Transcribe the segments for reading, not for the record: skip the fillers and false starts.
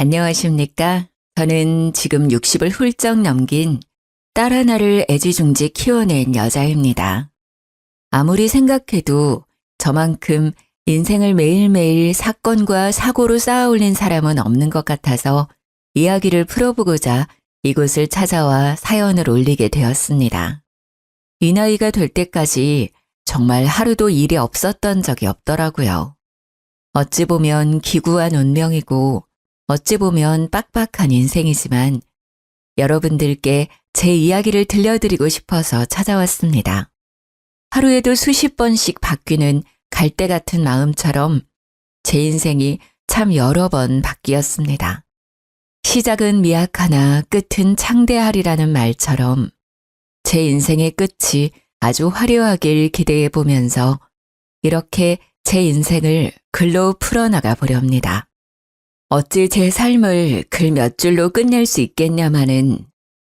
안녕하십니까? 저는 지금 60을 훌쩍 넘긴 딸 하나를 애지중지 키워낸 여자입니다. 아무리 생각해도 저만큼 인생을 매일매일 사건과 사고로 쌓아올린 사람은 없는 것 같아서 이야기를 풀어보고자 이곳을 찾아와 사연을 올리게 되었습니다. 이 나이가 될 때까지 정말 하루도 일이 없었던 적이 없더라고요. 어찌 보면 기구한 운명이고 어찌 보면 빡빡한 인생이지만 여러분들께 제 이야기를 들려드리고 싶어서 찾아왔습니다. 하루에도 수십 번씩 바뀌는 갈대 같은 마음처럼 제 인생이 참 여러 번 바뀌었습니다. 시작은 미약하나 끝은 창대하리라는 말처럼 제 인생의 끝이 아주 화려하길 기대해 보면서 이렇게 제 인생을 글로 풀어나가 보렵니다. 어찌 제 삶을 글 몇 줄로 끝낼 수 있겠냐마는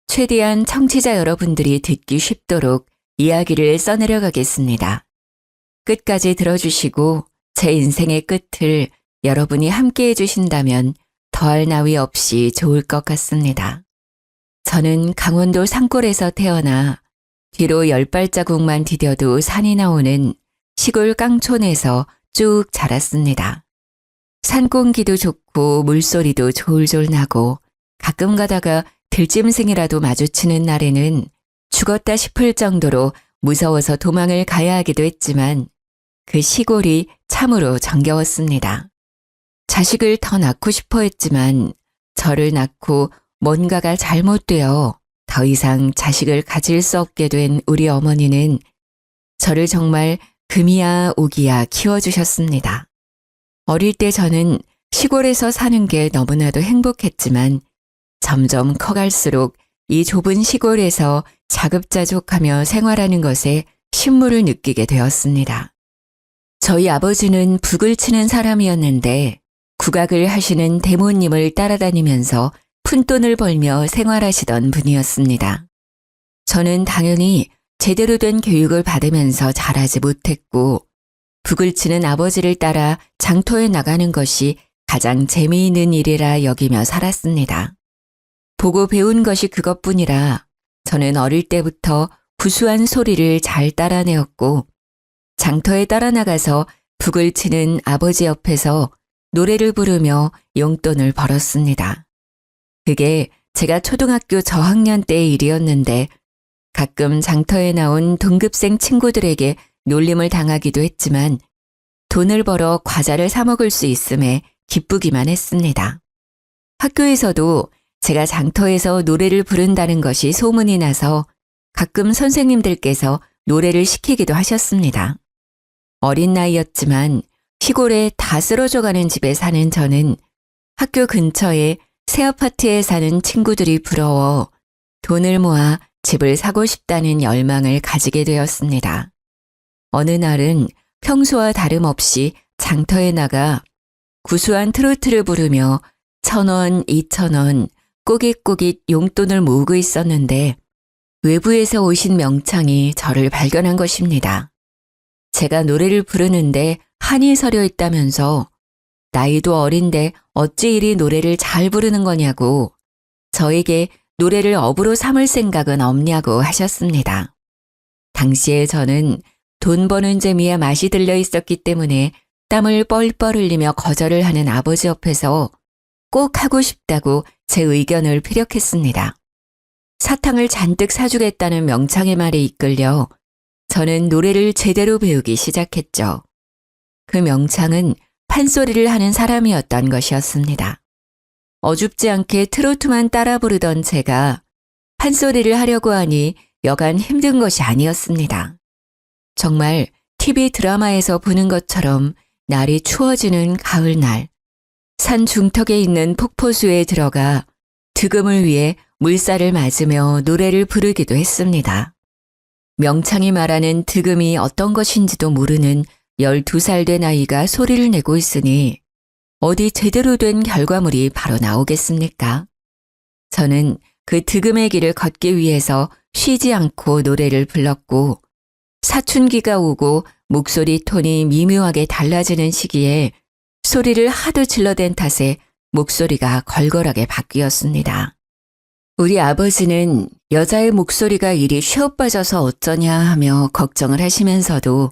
최대한 청취자 여러분들이 듣기 쉽도록 이야기를 써내려가겠습니다. 끝까지 들어주시고 제 인생의 끝을 여러분이 함께 해주신다면 더할 나위 없이 좋을 것 같습니다. 저는 강원도 산골에서 태어나 뒤로 10발자국만 디뎌도 산이 나오는 시골 깡촌에서 쭉 자랐습니다. 산 공기도 좋고 물소리도 졸졸 나고 가끔 가다가 들짐승이라도 마주치는 날에는 죽었다 싶을 정도로 무서워서 도망을 가야 하기도 했지만 그 시골이 참으로 정겨웠습니다. 자식을 더 낳고 싶어 했지만 저를 낳고 뭔가가 잘못되어 더 이상 자식을 가질 수 없게 된 우리 어머니는 저를 정말 금이야 오기야 키워주셨습니다. 어릴 때 저는 시골에서 사는 게 너무나도 행복했지만 점점 커갈수록 이 좁은 시골에서 자급자족하며 생활하는 것에 신물을 느끼게 되었습니다. 저희 아버지는 북을 치는 사람이었는데 국악을 하시는 대모님을 따라다니면서 푼돈을 벌며 생활하시던 분이었습니다. 저는 당연히 제대로 된 교육을 받으면서 자라지 못했고 북을 치는 아버지를 따라 장터에 나가는 것이 가장 재미있는 일이라 여기며 살았습니다. 보고 배운 것이 그것뿐이라 저는 어릴 때부터 구수한 소리를 잘 따라내었고 장터에 따라 나가서 북을 치는 아버지 옆에서 노래를 부르며 용돈을 벌었습니다. 그게 제가 초등학교 저학년 때의 일이었는데 가끔 장터에 나온 동급생 친구들에게 놀림을 당하기도 했지만 돈을 벌어 과자를 사 먹을 수 있음에 기쁘기만 했습니다. 학교에서도 제가 장터에서 노래를 부른다는 것이 소문이 나서 가끔 선생님들께서 노래를 시키기도 하셨습니다. 어린 나이였지만 시골에 다 쓰러져가는 집에 사는 저는 학교 근처에 새 아파트에 사는 친구들이 부러워 돈을 모아 집을 사고 싶다는 열망을 가지게 되었습니다. 어느 날은 평소와 다름없이 장터에 나가 구수한 트로트를 부르며 1,000원, 2,000원, 꼬깃꼬깃 용돈을 모으고 있었는데 외부에서 오신 명창이 저를 발견한 것입니다. 제가 노래를 부르는데 한이 서려 있다면서 나이도 어린데 어찌 이리 노래를 잘 부르는 거냐고 저에게 노래를 업으로 삼을 생각은 없냐고 하셨습니다. 당시에 저는 돈 버는 재미에 맛이 들려 있었기 때문에 땀을 뻘뻘 흘리며 거절을 하는 아버지 옆에서 꼭 하고 싶다고 제 의견을 피력했습니다. 사탕을 잔뜩 사주겠다는 명창의 말에 이끌려 저는 노래를 제대로 배우기 시작했죠. 그 명창은 판소리를 하는 사람이었던 것이었습니다. 어줍지 않게 트로트만 따라 부르던 제가 판소리를 하려고 하니 여간 힘든 것이 아니었습니다. 정말 TV 드라마에서 보는 것처럼 날이 추워지는 가을날, 산 중턱에 있는 폭포수에 들어가 득음을 위해 물살을 맞으며 노래를 부르기도 했습니다. 명창이 말하는 득음이 어떤 것인지도 모르는 12살 된 아이가 소리를 내고 있으니 어디 제대로 된 결과물이 바로 나오겠습니까? 저는 그 득음의 길을 걷기 위해서 쉬지 않고 노래를 불렀고 사춘기가 오고 목소리 톤이 미묘하게 달라지는 시기에 소리를 하도 질러댄 탓에 목소리가 걸걸하게 바뀌었습니다. 우리 아버지는 여자의 목소리가 이리 쉬어빠져서 어쩌냐 하며 걱정을 하시면서도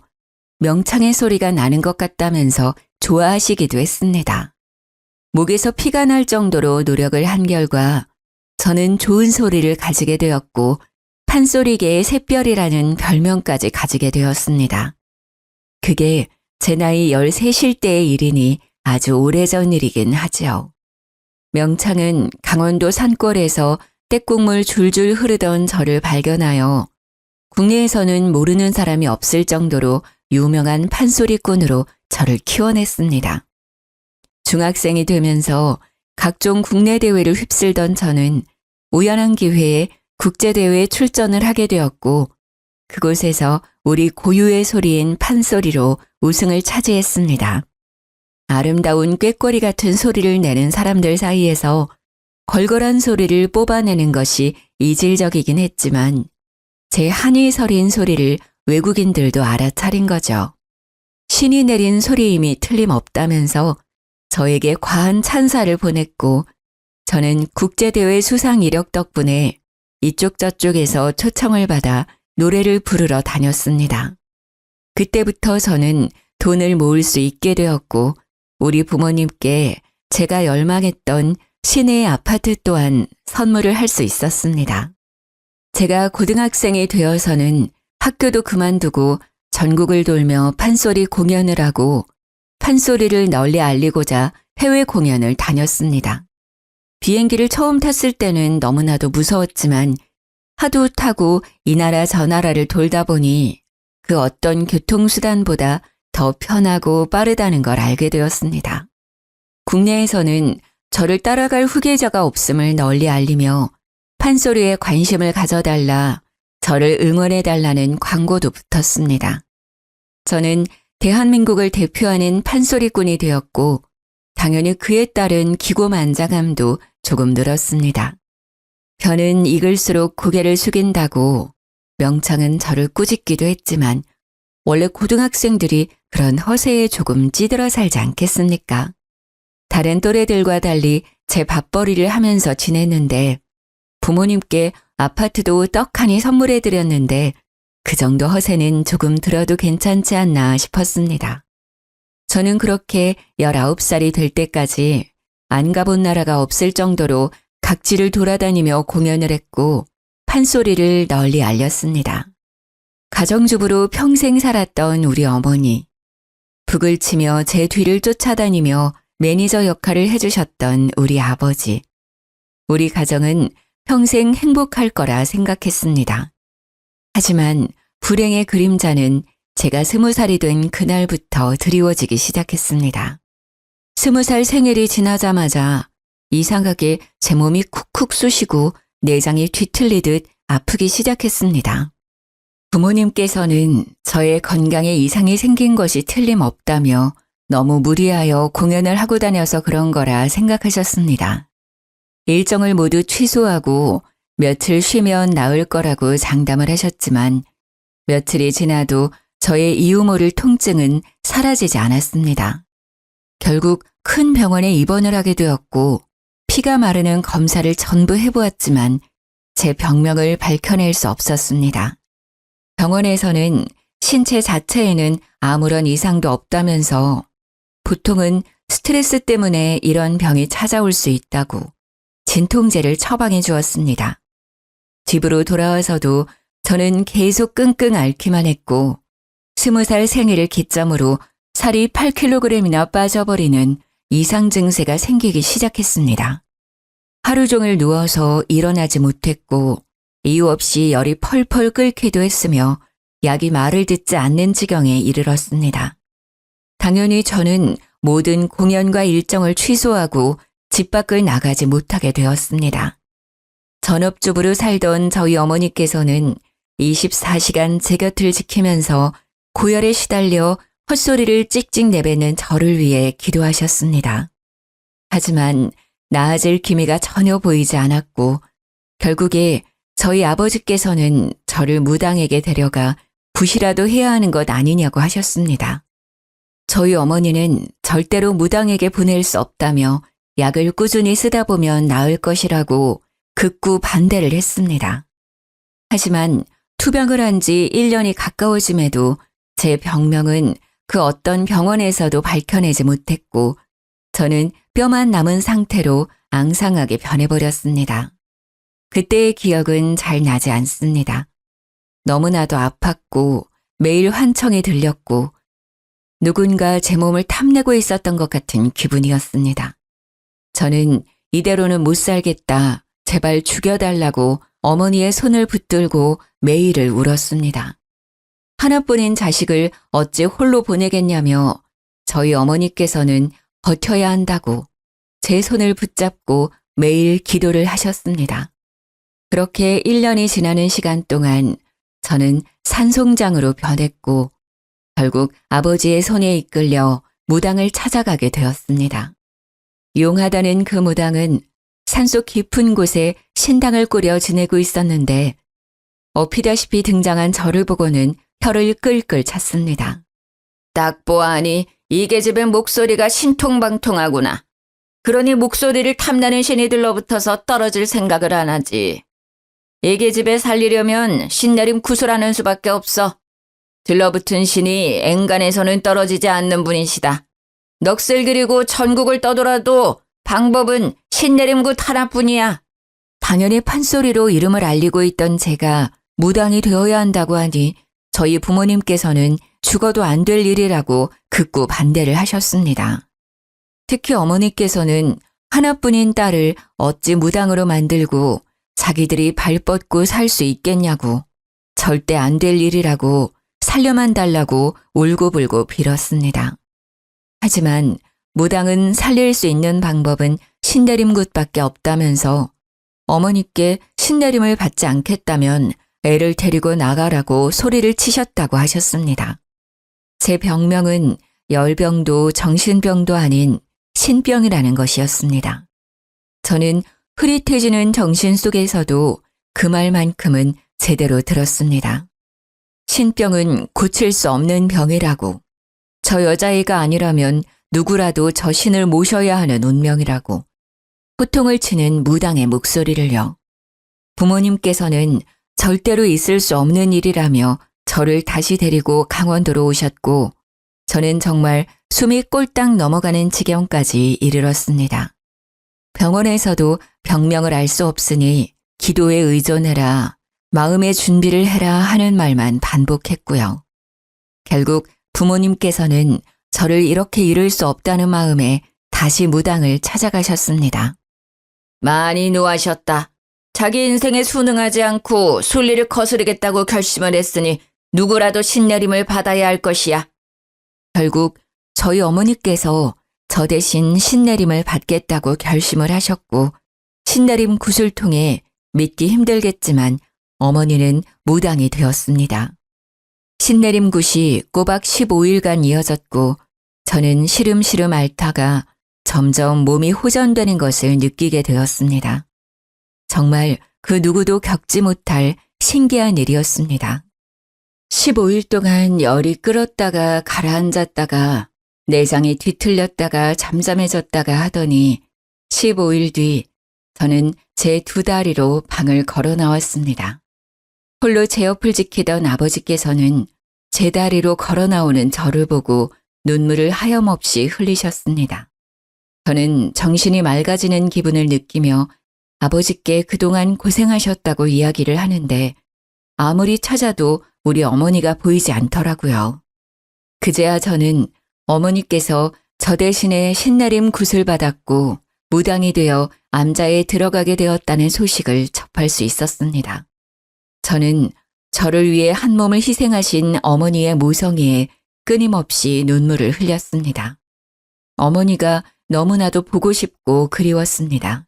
명창의 소리가 나는 것 같다면서 좋아하시기도 했습니다. 목에서 피가 날 정도로 노력을 한 결과 저는 좋은 소리를 가지게 되었고 판소리계의 샛별이라는 별명까지 가지게 되었습니다. 그게 제 나이 13일 때의 일이니 아주 오래전 일이긴 하죠. 명창은 강원도 산골에서 떼국물 줄줄 흐르던 저를 발견하여 국내에서는 모르는 사람이 없을 정도로 유명한 판소리꾼으로 저를 키워냈습니다. 중학생이 되면서 각종 국내 대회를 휩쓸던 저는 우연한 기회에 국제대회에 출전을 하게 되었고 그곳에서 우리 고유의 소리인 판소리로 우승을 차지했습니다. 아름다운 꾀꼬리 같은 소리를 내는 사람들 사이에서 걸걸한 소리를 뽑아내는 것이 이질적이긴 했지만 제 한이 서린 소리를 외국인들도 알아차린 거죠. 신이 내린 소리임이 틀림없다면서 저에게 과한 찬사를 보냈고 저는 국제대회 수상 이력 덕분에 이쪽 저쪽에서 초청을 받아 노래를 부르러 다녔습니다. 그때부터 저는 돈을 모을 수 있게 되었고 우리 부모님께 제가 열망했던 시내의 아파트 또한 선물을 할 수 있었습니다. 제가 고등학생이 되어서는 학교도 그만두고 전국을 돌며 판소리 공연을 하고 판소리를 널리 알리고자 해외 공연을 다녔습니다. 비행기를 처음 탔을 때는 너무나도 무서웠지만 하도 타고 이 나라 저 나라를 돌다 보니 그 어떤 교통수단보다 더 편하고 빠르다는 걸 알게 되었습니다. 국내에서는 저를 따라갈 후계자가 없음을 널리 알리며 판소리에 관심을 가져달라, 저를 응원해달라는 광고도 붙었습니다. 저는 대한민국을 대표하는 판소리꾼이 되었고 당연히 그에 따른 기고만장함도 조금 늘었습니다. 벼는 익을수록 고개를 숙인다고 명창은 저를 꾸짖기도 했지만 원래 고등학생들이 그런 허세에 조금 찌들어 살지 않겠습니까? 다른 또래들과 달리 제 밥벌이를 하면서 지냈는데 부모님께 아파트도 떡하니 선물해 드렸는데 그 정도 허세는 조금 들어도 괜찮지 않나 싶었습니다. 저는 그렇게 19살이 될 때까지 안 가본 나라가 없을 정도로 각지를 돌아다니며 공연을 했고 판소리를 널리 알렸습니다. 가정주부로 평생 살았던 우리 어머니, 북을 치며 제 뒤를 쫓아다니며 매니저 역할을 해주셨던 우리 아버지, 우리 가정은 평생 행복할 거라 생각했습니다. 하지만 불행의 그림자는 제가 20살이 된 그날부터 드리워지기 시작했습니다. 20살 생일이 지나자마자 이상하게 제 몸이 쿡쿡 쑤시고 내장이 뒤틀리듯 아프기 시작했습니다. 부모님께서는 저의 건강에 이상이 생긴 것이 틀림없다며 너무 무리하여 공연을 하고 다녀서 그런 거라 생각하셨습니다. 일정을 모두 취소하고 며칠 쉬면 나을 거라고 장담을 하셨지만 며칠이 지나도 저의 이유 모를 통증은 사라지지 않았습니다. 결국 큰 병원에 입원을 하게 되었고 피가 마르는 검사를 전부 해보았지만 제 병명을 밝혀낼 수 없었습니다. 병원에서는 신체 자체에는 아무런 이상도 없다면서 보통은 스트레스 때문에 이런 병이 찾아올 수 있다고 진통제를 처방해 주었습니다. 집으로 돌아와서도 저는 계속 끙끙 앓기만 했고 20살 생일을 기점으로 살이 8kg이나 빠져버리는 이상 증세가 생기기 시작했습니다. 하루 종일 누워서 일어나지 못했고 이유 없이 열이 펄펄 끓기도 했으며 약이 말을 듣지 않는 지경에 이르렀습니다. 당연히 저는 모든 공연과 일정을 취소하고 집 밖을 나가지 못하게 되었습니다. 전업주부로 살던 저희 어머니께서는 24시간 제 곁을 지키면서 고열에 시달려 헛소리를 찍찍 내뱉는 저를 위해 기도하셨습니다. 하지만 나아질 기미가 전혀 보이지 않았고 결국에 저희 아버지께서는 저를 무당에게 데려가 굿이라도 해야 하는 것 아니냐고 하셨습니다. 저희 어머니는 절대로 무당에게 보낼 수 없다며 약을 꾸준히 쓰다 보면 나을 것이라고 극구 반대를 했습니다. 하지만 투병을 한 지 1년이 가까워짐에도 제 병명은 그 어떤 병원에서도 밝혀내지 못했고 저는 뼈만 남은 상태로 앙상하게 변해버렸습니다. 그때의 기억은 잘 나지 않습니다. 너무나도 아팠고 매일 환청이 들렸고 누군가 제 몸을 탐내고 있었던 것 같은 기분이었습니다. 저는 이대로는 못 살겠다, 제발 죽여달라고 어머니의 손을 붙들고 매일을 울었습니다. 하나뿐인 자식을 어찌 홀로 보내겠냐며 저희 어머니께서는 버텨야 한다고 제 손을 붙잡고 매일 기도를 하셨습니다. 그렇게 1년이 지나는 시간 동안 저는 산송장으로 변했고 결국 아버지의 손에 이끌려 무당을 찾아가게 되었습니다. 용하다는 그 무당은 산속 깊은 곳에 신당을 꾸려 지내고 있었는데 업히다시피 등장한 저를 보고는 혀를 끌끌 찼습니다. 딱 보아하니 이 계집의 목소리가 신통방통하구나. 그러니 목소리를 탐나는 신이들로부터서 떨어질 생각을 안 하지. 이 계집에 살리려면 신내림 구슬하는 수밖에 없어. 들러붙은 신이 앵간에서는 떨어지지 않는 분이시다. 넋을 그리고 천국을 떠돌아도 방법은 신내림굿 하나뿐이야. 당연히 판소리로 이름을 알리고 있던 제가 무당이 되어야 한다고 하니 저희 부모님께서는 죽어도 안 될 일이라고 극구 반대를 하셨습니다. 특히 어머니께서는 하나뿐인 딸을 어찌 무당으로 만들고 자기들이 발 뻗고 살 수 있겠냐고 절대 안 될 일이라고 살려만 달라고 울고불고 빌었습니다. 하지만 무당은 살릴 수 있는 방법은 신내림굿밖에 없다면서 어머니께 신내림을 받지 않겠다면 애를 데리고 나가라고 소리를 치셨다고 하셨습니다. 제 병명은 열병도 정신병도 아닌 신병이라는 것이었습니다. 저는 흐릿해지는 정신 속에서도 그 말만큼은 제대로 들었습니다. 신병은 고칠 수 없는 병이라고, 저 여자애가 아니라면 누구라도 저 신을 모셔야 하는 운명이라고, 호통을 치는 무당의 목소리를요. 부모님께서는 절대로 있을 수 없는 일이라며 저를 다시 데리고 강원도로 오셨고 저는 정말 숨이 꼴딱 넘어가는 지경까지 이르렀습니다. 병원에서도 병명을 알 수 없으니 기도에 의존해라, 마음의 준비를 해라 하는 말만 반복했고요. 결국 부모님께서는 저를 이렇게 잃을 수 없다는 마음에 다시 무당을 찾아가셨습니다. 많이 노하셨다. 자기 인생에 순응하지 않고 순리를 거스르겠다고 결심을 했으니 누구라도 신내림을 받아야 할 것이야. 결국 저희 어머니께서 저 대신 신내림을 받겠다고 결심을 하셨고 신내림 굿을 통해 믿기 힘들겠지만 어머니는 무당이 되었습니다. 신내림 굿이 꼬박 15일간 이어졌고 저는 시름시름 앓다가 점점 몸이 호전되는 것을 느끼게 되었습니다. 정말 그 누구도 겪지 못할 신기한 일이었습니다. 15일 동안 열이 끓었다가 가라앉았다가 내장이 뒤틀렸다가 잠잠해졌다가 하더니 15일 뒤 저는 제 두 다리로 방을 걸어 나왔습니다. 홀로 제 옆을 지키던 아버지께서는 제 다리로 걸어 나오는 저를 보고 눈물을 하염없이 흘리셨습니다. 저는 정신이 맑아지는 기분을 느끼며 아버지께 그동안 고생하셨다고 이야기를 하는데 아무리 찾아도 우리 어머니가 보이지 않더라고요. 그제야 저는 어머니께서 저 대신에 신내림 굿을 받았고 무당이 되어 암자에 들어가게 되었다는 소식을 접할 수 있었습니다. 저는 저를 위해 한 몸을 희생하신 어머니의 모성애에 끊임없이 눈물을 흘렸습니다. 어머니가 너무나도 보고 싶고 그리웠습니다.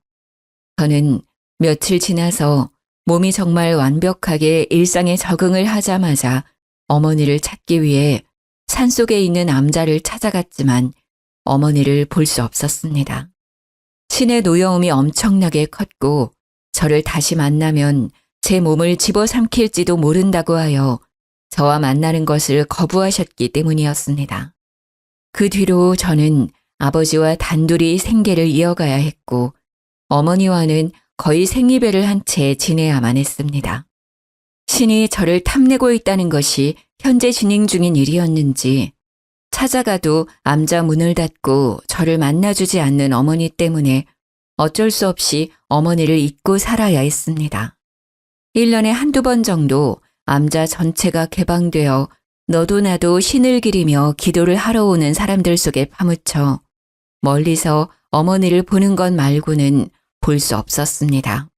저는 며칠 지나서 몸이 정말 완벽하게 일상에 적응을 하자마자 어머니를 찾기 위해 산속에 있는 암자를 찾아갔지만 어머니를 볼 수 없었습니다. 신의 노여움이 엄청나게 컸고 저를 다시 만나면 제 몸을 집어삼킬지도 모른다고 하여 저와 만나는 것을 거부하셨기 때문이었습니다. 그 뒤로 저는 아버지와 단둘이 생계를 이어가야 했고 어머니와는 거의 생이별을 한 채 지내야만 했습니다. 신이 저를 탐내고 있다는 것이 현재 진행 중인 일이었는지 찾아가도 암자 문을 닫고 저를 만나주지 않는 어머니 때문에 어쩔 수 없이 어머니를 잊고 살아야 했습니다. 1년에 한두 번 정도 암자 전체가 개방되어 너도 나도 신을 기리며 기도를 하러 오는 사람들 속에 파묻혀 멀리서 어머니를 보는 것 말고는 볼 수 없었습니다.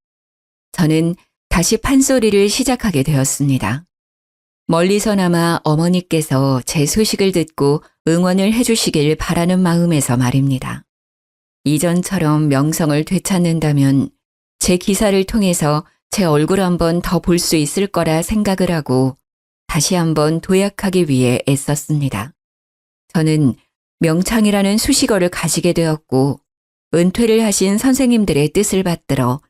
저는 다시 판소리를 시작하게 되었습니다. 멀리서나마 어머니께서 제 소식을 듣고 응원을 해주시길 바라는 마음에서 말입니다. 이전처럼 명성을 되찾는다면 제 기사를 통해서 제 얼굴 한번 더 볼 수 있을 거라 생각을 하고 다시 한번 도약하기 위해 애썼습니다. 저는 명창이라는 수식어를 가지게 되었고 은퇴를 하신 선생님들의 뜻을 받들어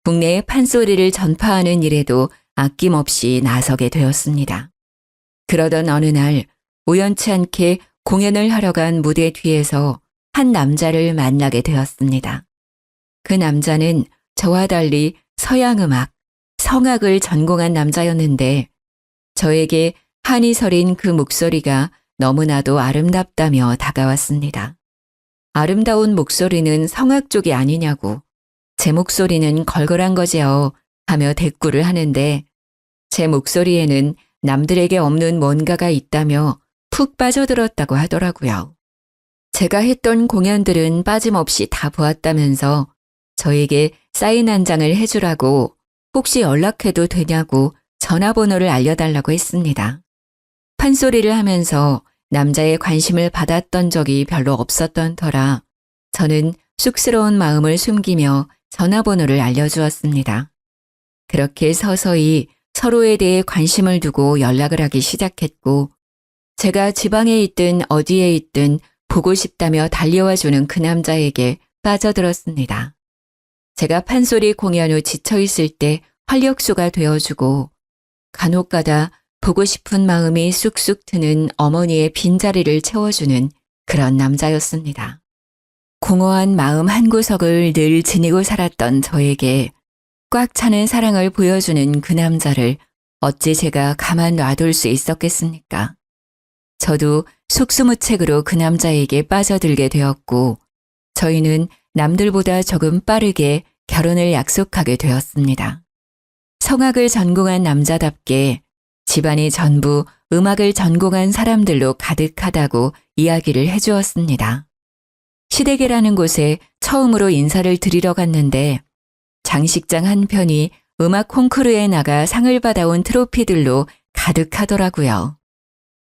국내의 판소리를 전파하는 일에도 아낌없이 나서게 되었습니다. 그러던 어느 날 우연치 않게 공연을 하러 간 무대 뒤에서 한 남자를 만나게 되었습니다. 그 남자는 저와 달리 서양음악, 성악을 전공한 남자였는데 저에게 한이 서린 그 목소리가 너무나도 아름답다며 다가왔습니다. 아름다운 목소리는 성악 쪽이 아니냐고, 제 목소리는 걸걸한 거지요 하며 대꾸를 하는데 제 목소리에는 남들에게 없는 뭔가가 있다며 푹 빠져들었다고 하더라고요. 제가 했던 공연들은 빠짐없이 다 보았다면서 저에게 사인 한 장을 해주라고 혹시 연락해도 되냐고 전화번호를 알려달라고 했습니다. 판소리를 하면서 남자의 관심을 받았던 적이 별로 없었던 터라 저는 쑥스러운 마음을 숨기며 전화번호를 알려주었습니다. 그렇게 서서히 서로에 대해 관심을 두고 연락을 하기 시작했고 제가 지방에 있든 어디에 있든 보고 싶다며 달려와주는 그 남자에게 빠져들었습니다. 제가 판소리 공연 후 지쳐있을 때 활력소가 되어주고 간혹가다 보고 싶은 마음이 쑥쑥 트는 어머니의 빈자리를 채워주는 그런 남자였습니다. 공허한 마음 한구석을 늘 지니고 살았던 저에게 꽉 차는 사랑을 보여주는 그 남자를 어찌 제가 가만 놔둘 수 있었겠습니까? 저도 속수무책으로 그 남자에게 빠져들게 되었고 저희는 남들보다 조금 빠르게 결혼을 약속하게 되었습니다. 성악을 전공한 남자답게 집안이 전부 음악을 전공한 사람들로 가득하다고 이야기를 해주었습니다. 시댁이라는 곳에 처음으로 인사를 드리러 갔는데 장식장 한편이 음악 콩쿠르에 나가 상을 받아온 트로피들로 가득하더라고요.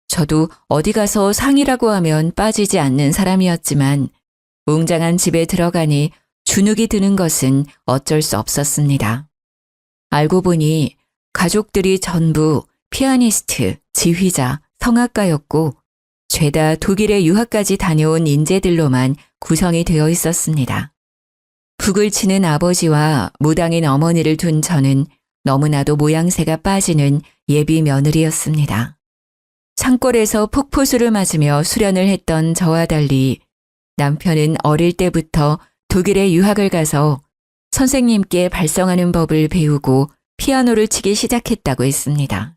저도 어디 가서 상이라고 하면 빠지지 않는 사람이었지만 웅장한 집에 들어가니 주눅이 드는 것은 어쩔 수 없었습니다. 알고 보니 가족들이 전부 피아니스트, 지휘자, 성악가였고 죄다 독일에 유학까지 다녀온 인재들로만 구성이 되어 있었습니다. 북을 치는 아버지와 무당인 어머니를 둔 저는 너무나도 모양새가 빠지는 예비 며느리였습니다. 산골에서 폭포수를 맞으며 수련을 했던 저와 달리 남편은 어릴 때부터 독일에 유학을 가서 선생님께 발성하는 법을 배우고 피아노를 치기 시작했다고 했습니다.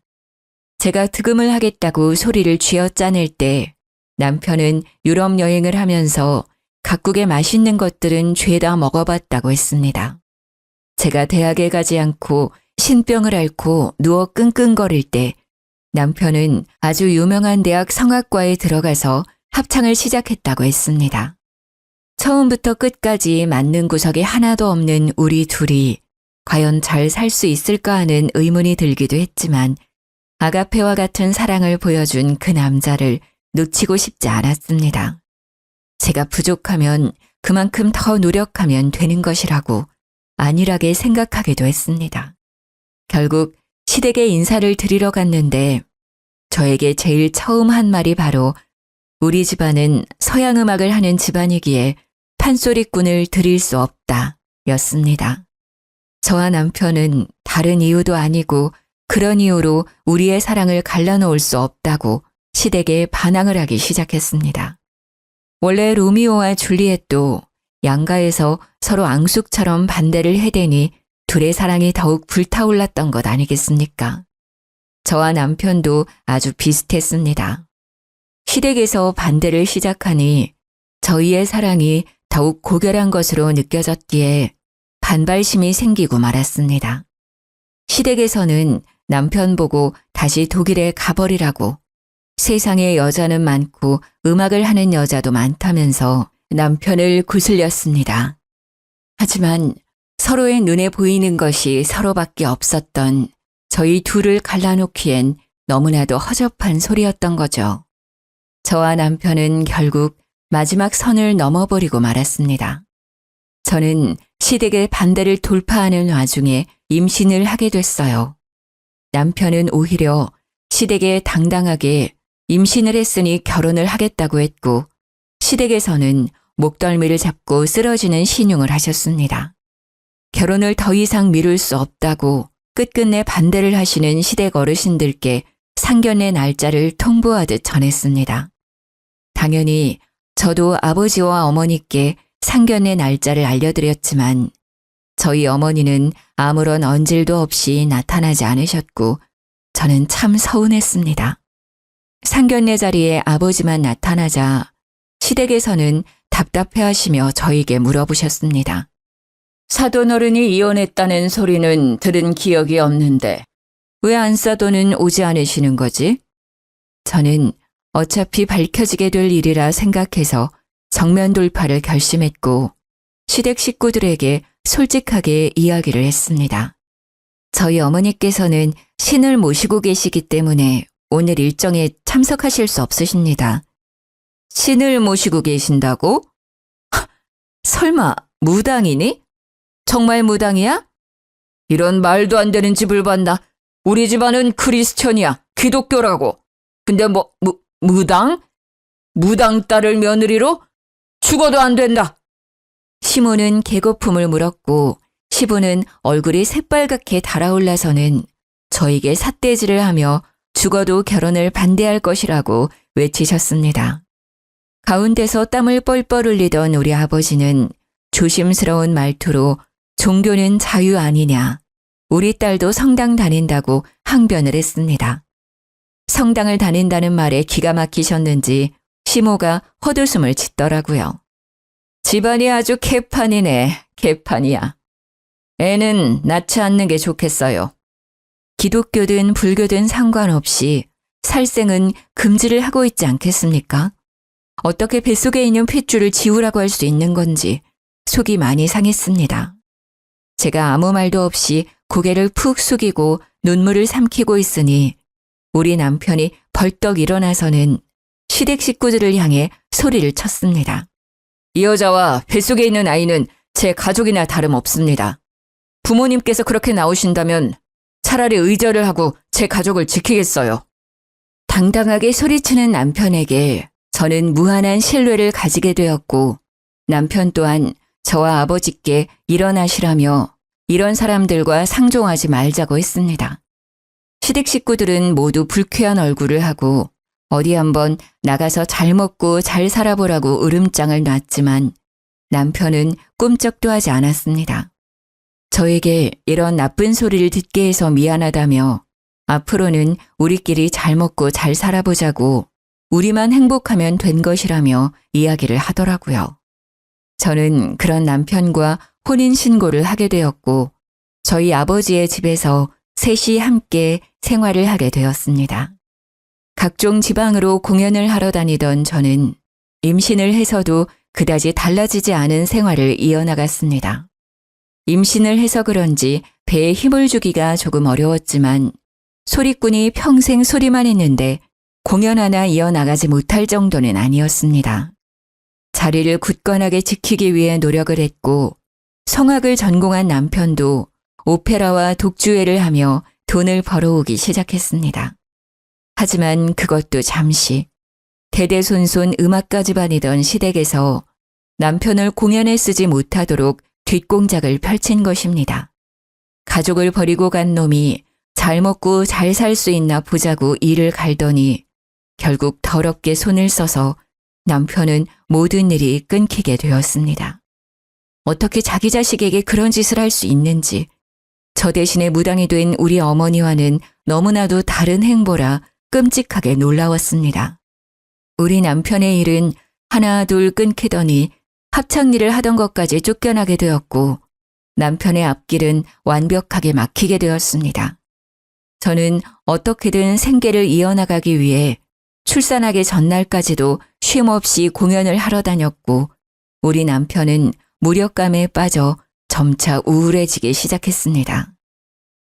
제가 득음을 하겠다고 소리를 쥐어짜낼 때 남편은 유럽 여행을 하면서 각국의 맛있는 것들은 죄다 먹어봤다고 했습니다. 제가 대학에 가지 않고 신병을 앓고 누워 끙끙거릴 때 남편은 아주 유명한 대학 성악과에 들어가서 합창을 시작했다고 했습니다. 처음부터 끝까지 맞는 구석이 하나도 없는 우리 둘이 과연 잘 살 수 있을까 하는 의문이 들기도 했지만 아가페와 같은 사랑을 보여준 그 남자를 놓치고 싶지 않았습니다. 제가 부족하면 그만큼 더 노력하면 되는 것이라고 안일하게 생각하기도 했습니다. 결국 시댁에 인사를 드리러 갔는데 저에게 제일 처음 한 말이 바로 우리 집안은 서양 음악을 하는 집안이기에 판소리꾼을 드릴 수 없다 였습니다. 저와 남편은 다른 이유도 아니고 그런 이유로 우리의 사랑을 갈라놓을 수 없다고 시댁에 반항을 하기 시작했습니다. 원래 로미오와 줄리엣도 양가에서 서로 앙숙처럼 반대를 해대니 둘의 사랑이 더욱 불타올랐던 것 아니겠습니까? 저와 남편도 아주 비슷했습니다. 시댁에서 반대를 시작하니 저희의 사랑이 더욱 고결한 것으로 느껴졌기에 반발심이 생기고 말았습니다. 시댁에서는 남편 보고 다시 독일에 가버리라고, 세상에 여자는 많고 음악을 하는 여자도 많다면서 남편을 구슬렸습니다. 하지만 서로의 눈에 보이는 것이 서로밖에 없었던 저희 둘을 갈라놓기엔 너무나도 허접한 소리였던 거죠. 저와 남편은 결국 마지막 선을 넘어버리고 말았습니다. 저는 시댁의 반대를 돌파하는 와중에 임신을 하게 됐어요. 남편은 오히려 시댁에 당당하게 임신을 했으니 결혼을 하겠다고 했고, 시댁에서는 목덜미를 잡고 쓰러지는 신용을 하셨습니다. 결혼을 더 이상 미룰 수 없다고 끝끝내 반대를 하시는 시댁 어르신들께 상견례 날짜를 통보하듯 전했습니다. 당연히 저도 아버지와 어머니께 상견례 날짜를 알려드렸지만 저희 어머니는 아무런 언질도 없이 나타나지 않으셨고 저는 참 서운했습니다. 상견례 자리에 아버지만 나타나자 시댁에서는 답답해하시며 저에게 물어보셨습니다. 사돈어른이 이혼했다는 소리는 들은 기억이 없는데 왜 안사돈은 오지 않으시는 거지? 저는 어차피 밝혀지게 될 일이라 생각해서 정면 돌파를 결심했고 시댁 식구들에게 솔직하게 이야기를 했습니다. 저희 어머니께서는 신을 모시고 계시기 때문에 오늘 일정에 참석하실 수 없으십니다. 신을 모시고 계신다고? 설마 무당이니? 정말 무당이야? 이런 말도 안 되는 집을 봤나? 우리 집안은 크리스천이야. 기독교라고. 근데 무당? 무당 딸을 며느리로? 죽어도 안 된다. 시모는 개거품을 물었고 시부는 얼굴이 새빨갛게 달아올라서는 저에게 삿대질을 하며 죽어도 결혼을 반대할 것이라고 외치셨습니다. 가운데서 땀을 뻘뻘 흘리던 우리 아버지는 조심스러운 말투로 종교는 자유 아니냐, 우리 딸도 성당 다닌다고 항변을 했습니다. 성당을 다닌다는 말에 기가 막히셨는지 시모가 헛웃음을 짓더라고요. 집안이 아주 개판이네, 개판이야. 애는 낳지 않는 게 좋겠어요. 기독교든 불교든 상관없이 살생은 금지를 하고 있지 않겠습니까? 어떻게 뱃속에 있는 핏줄을 지우라고 할 수 있는 건지 속이 많이 상했습니다. 제가 아무 말도 없이 고개를 푹 숙이고 눈물을 삼키고 있으니 우리 남편이 벌떡 일어나서는 시댁 식구들을 향해 소리를 쳤습니다. 이 여자와 뱃속에 있는 아이는 제 가족이나 다름없습니다. 부모님께서 그렇게 나오신다면 차라리 의절을 하고 제 가족을 지키겠어요. 당당하게 소리치는 남편에게 저는 무한한 신뢰를 가지게 되었고 남편 또한 저와 아버지께 일어나시라며 이런 사람들과 상종하지 말자고 했습니다. 시댁 식구들은 모두 불쾌한 얼굴을 하고 어디 한번 나가서 잘 먹고 잘 살아보라고 으름장을 놨지만 남편은 꿈쩍도 하지 않았습니다. 저에게 이런 나쁜 소리를 듣게 해서 미안하다며 앞으로는 우리끼리 잘 먹고 잘 살아보자고 우리만 행복하면 된 것이라며 이야기를 하더라고요. 저는 그런 남편과 혼인신고를 하게 되었고 저희 아버지의 집에서 셋이 함께 생활을 하게 되었습니다. 각종 지방으로 공연을 하러 다니던 저는 임신을 해서도 그다지 달라지지 않은 생활을 이어나갔습니다. 임신을 해서 그런지 배에 힘을 주기가 조금 어려웠지만 소리꾼이 평생 소리만 했는데 공연 하나 이어나가지 못할 정도는 아니었습니다. 자리를 굳건하게 지키기 위해 노력을 했고 성악을 전공한 남편도 오페라와 독주회를 하며 돈을 벌어오기 시작했습니다. 하지만 그것도 잠시 대대손손 음악가 집안이던 시댁에서 남편을 공연에 쓰지 못하도록 뒷공작을 펼친 것입니다. 가족을 버리고 간 놈이 잘 먹고 잘 살 수 있나 보자고 일을 갈더니 결국 더럽게 손을 써서 남편은 모든 일이 끊기게 되었습니다. 어떻게 자기 자식에게 그런 짓을 할 수 있는지, 저 대신에 무당이 된 우리 어머니와는 너무나도 다른 행보라 끔찍하게 놀라웠습니다. 우리 남편의 일은 하나 둘 끊기더니 합창일을 하던 것까지 쫓겨나게 되었고 남편의 앞길은 완벽하게 막히게 되었습니다. 저는 어떻게든 생계를 이어나가기 위해 출산하기 전날까지도 쉼없이 공연을 하러 다녔고 우리 남편은 무력감에 빠져 점차 우울해지기 시작했습니다.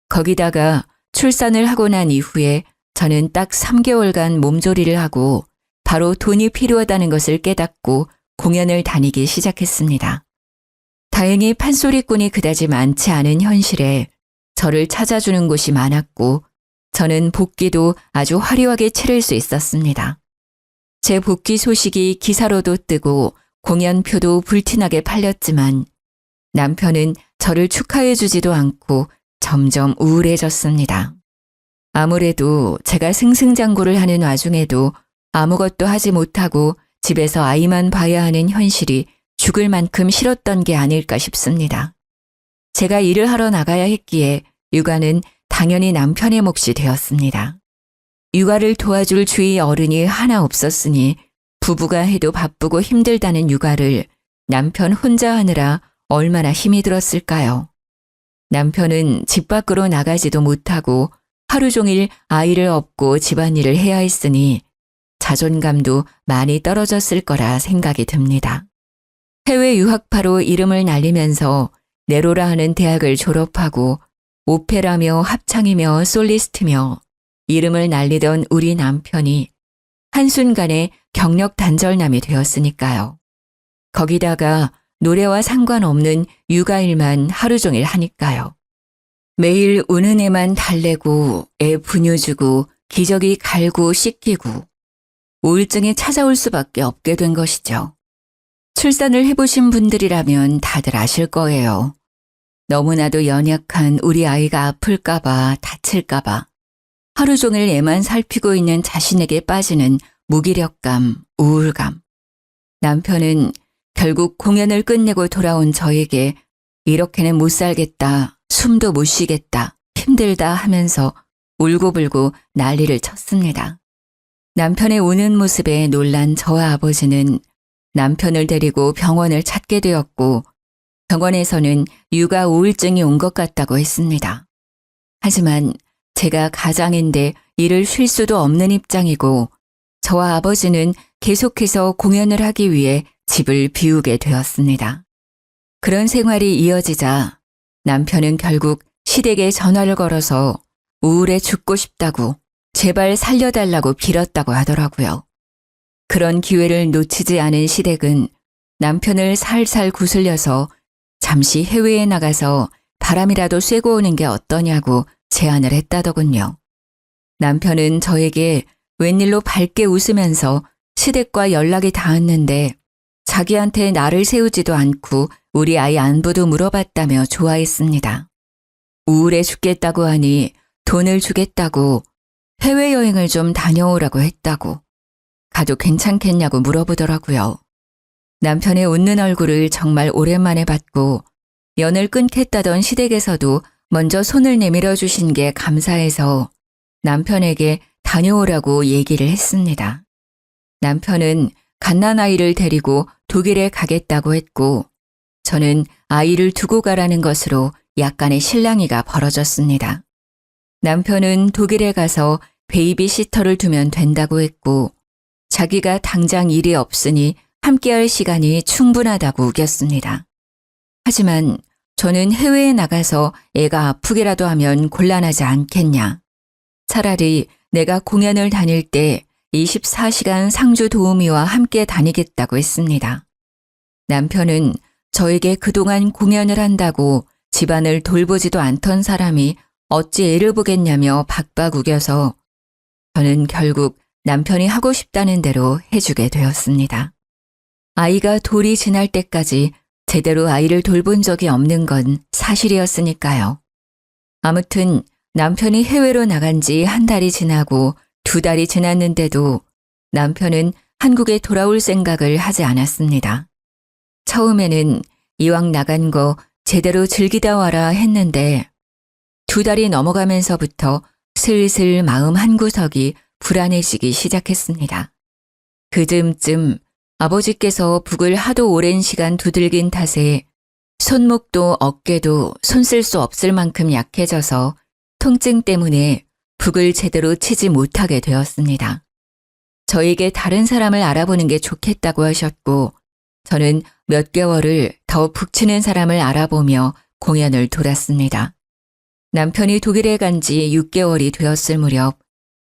거기다가 출산을 하고 난 이후에 저는 딱 3개월간 몸조리를 하고 바로 돈이 필요하다는 것을 깨닫고 공연을 다니기 시작했습니다. 다행히 판소리꾼이 그다지 많지 않은 현실에 저를 찾아주는 곳이 많았고 저는 복귀도 아주 화려하게 치를 수 있었습니다. 제 복귀 소식이 기사로도 뜨고 공연표도 불티나게 팔렸지만 남편은 저를 축하해 주지도 않고 점점 우울해졌습니다. 아무래도 제가 승승장구를 하는 와중에도 아무것도 하지 못하고 집에서 아이만 봐야 하는 현실이 죽을 만큼 싫었던 게 아닐까 싶습니다. 제가 일을 하러 나가야 했기에 육아는 당연히 남편의 몫이 되었습니다. 육아를 도와줄 주위 어른이 하나 없었으니 부부가 해도 바쁘고 힘들다는 육아를 남편 혼자 하느라 얼마나 힘이 들었을까요? 남편은 집 밖으로 나가지도 못하고 하루 종일 아이를 업고 집안일을 해야 했으니 자존감도 많이 떨어졌을 거라 생각이 듭니다. 해외 유학파로 이름을 날리면서 네로라 하는 대학을 졸업하고 오페라며 합창이며 솔리스트며 이름을 날리던 우리 남편이 한순간에 경력 단절남이 되었으니까요. 거기다가 노래와 상관없는 육아일만 하루 종일 하니까요. 매일 우는 애만 달래고 애 분유주고 기저귀 갈고 씻기고 우울증이 찾아올 수밖에 없게 된 것이죠. 출산을 해보신 분들이라면 다들 아실 거예요. 너무나도 연약한 우리 아이가 아플까봐 다칠까봐 하루 종일 애만 살피고 있는 자신에게 빠지는 무기력감, 우울감. 남편은 결국 공연을 끝내고 돌아온 저에게 이렇게는 못 살겠다, 숨도 못 쉬겠다, 힘들다 하면서 울고불고 난리를 쳤습니다. 남편의 우는 모습에 놀란 저와 아버지는 남편을 데리고 병원을 찾게 되었고 병원에서는 육아 우울증이 온 것 같다고 했습니다. 하지만 제가 가장인데 일을 쉴 수도 없는 입장이고 저와 아버지는 계속해서 공연을 하기 위해 집을 비우게 되었습니다. 그런 생활이 이어지자 남편은 결국 시댁에 전화를 걸어서 우울해 죽고 싶다고 제발 살려달라고 빌었다고 하더라고요. 그런 기회를 놓치지 않은 시댁은 남편을 살살 구슬려서 잠시 해외에 나가서 바람이라도 쐬고 오는 게 어떠냐고 제안을 했다더군요. 남편은 저에게 웬일로 밝게 웃으면서 시댁과 연락이 닿았는데 자기한테 나를 세우지도 않고 우리 아이 안부도 물어봤다며 좋아했습니다. 우울해 죽겠다고 하니 돈을 주겠다고 해외여행을 좀 다녀오라고 했다고 가도 괜찮겠냐고 물어보더라고요. 남편의 웃는 얼굴을 정말 오랜만에 봤고 연을 끊겠다던 시댁에서도 먼저 손을 내밀어 주신 게 감사해서 남편에게 다녀오라고 얘기를 했습니다. 남편은 갓난아이를 데리고 독일에 가겠다고 했고 저는 아이를 두고 가라는 것으로 약간의 실랑이가 벌어졌습니다. 남편은 독일에 가서 베이비시터를 두면 된다고 했고 자기가 당장 일이 없으니 함께할 시간이 충분하다고 우겼습니다. 하지만 저는 해외에 나가서 애가 아프기라도 하면 곤란하지 않겠냐. 차라리 내가 공연을 다닐 때 24시간 상주 도우미와 함께 다니겠다고 했습니다. 남편은 저에게 그동안 공연을 한다고 집안을 돌보지도 않던 사람이 어찌 애를 보겠냐며 박박 우겨서 저는 결국 남편이 하고 싶다는 대로 해주게 되었습니다. 아이가 돌이 지날 때까지 제대로 아이를 돌본 적이 없는 건 사실이었으니까요. 아무튼 남편이 해외로 나간 지 한 달이 지나고 2달이 지났는데도 남편은 한국에 돌아올 생각을 하지 않았습니다. 처음에는 이왕 나간 거 제대로 즐기다 와라 했는데 2달이 넘어가면서부터 슬슬 마음 한구석이 불안해지기 시작했습니다. 그 즈음쯤 아버지께서 북을 하도 오랜 시간 두들긴 탓에 손목도 어깨도 손 쓸 수 없을 만큼 약해져서 통증 때문에 북을 제대로 치지 못하게 되었습니다. 저에게 다른 사람을 알아보는 게 좋겠다고 하셨고 저는 몇 개월을 더 북 치는 사람을 알아보며 공연을 돌았습니다. 남편이 독일에 간 지 6개월이 되었을 무렵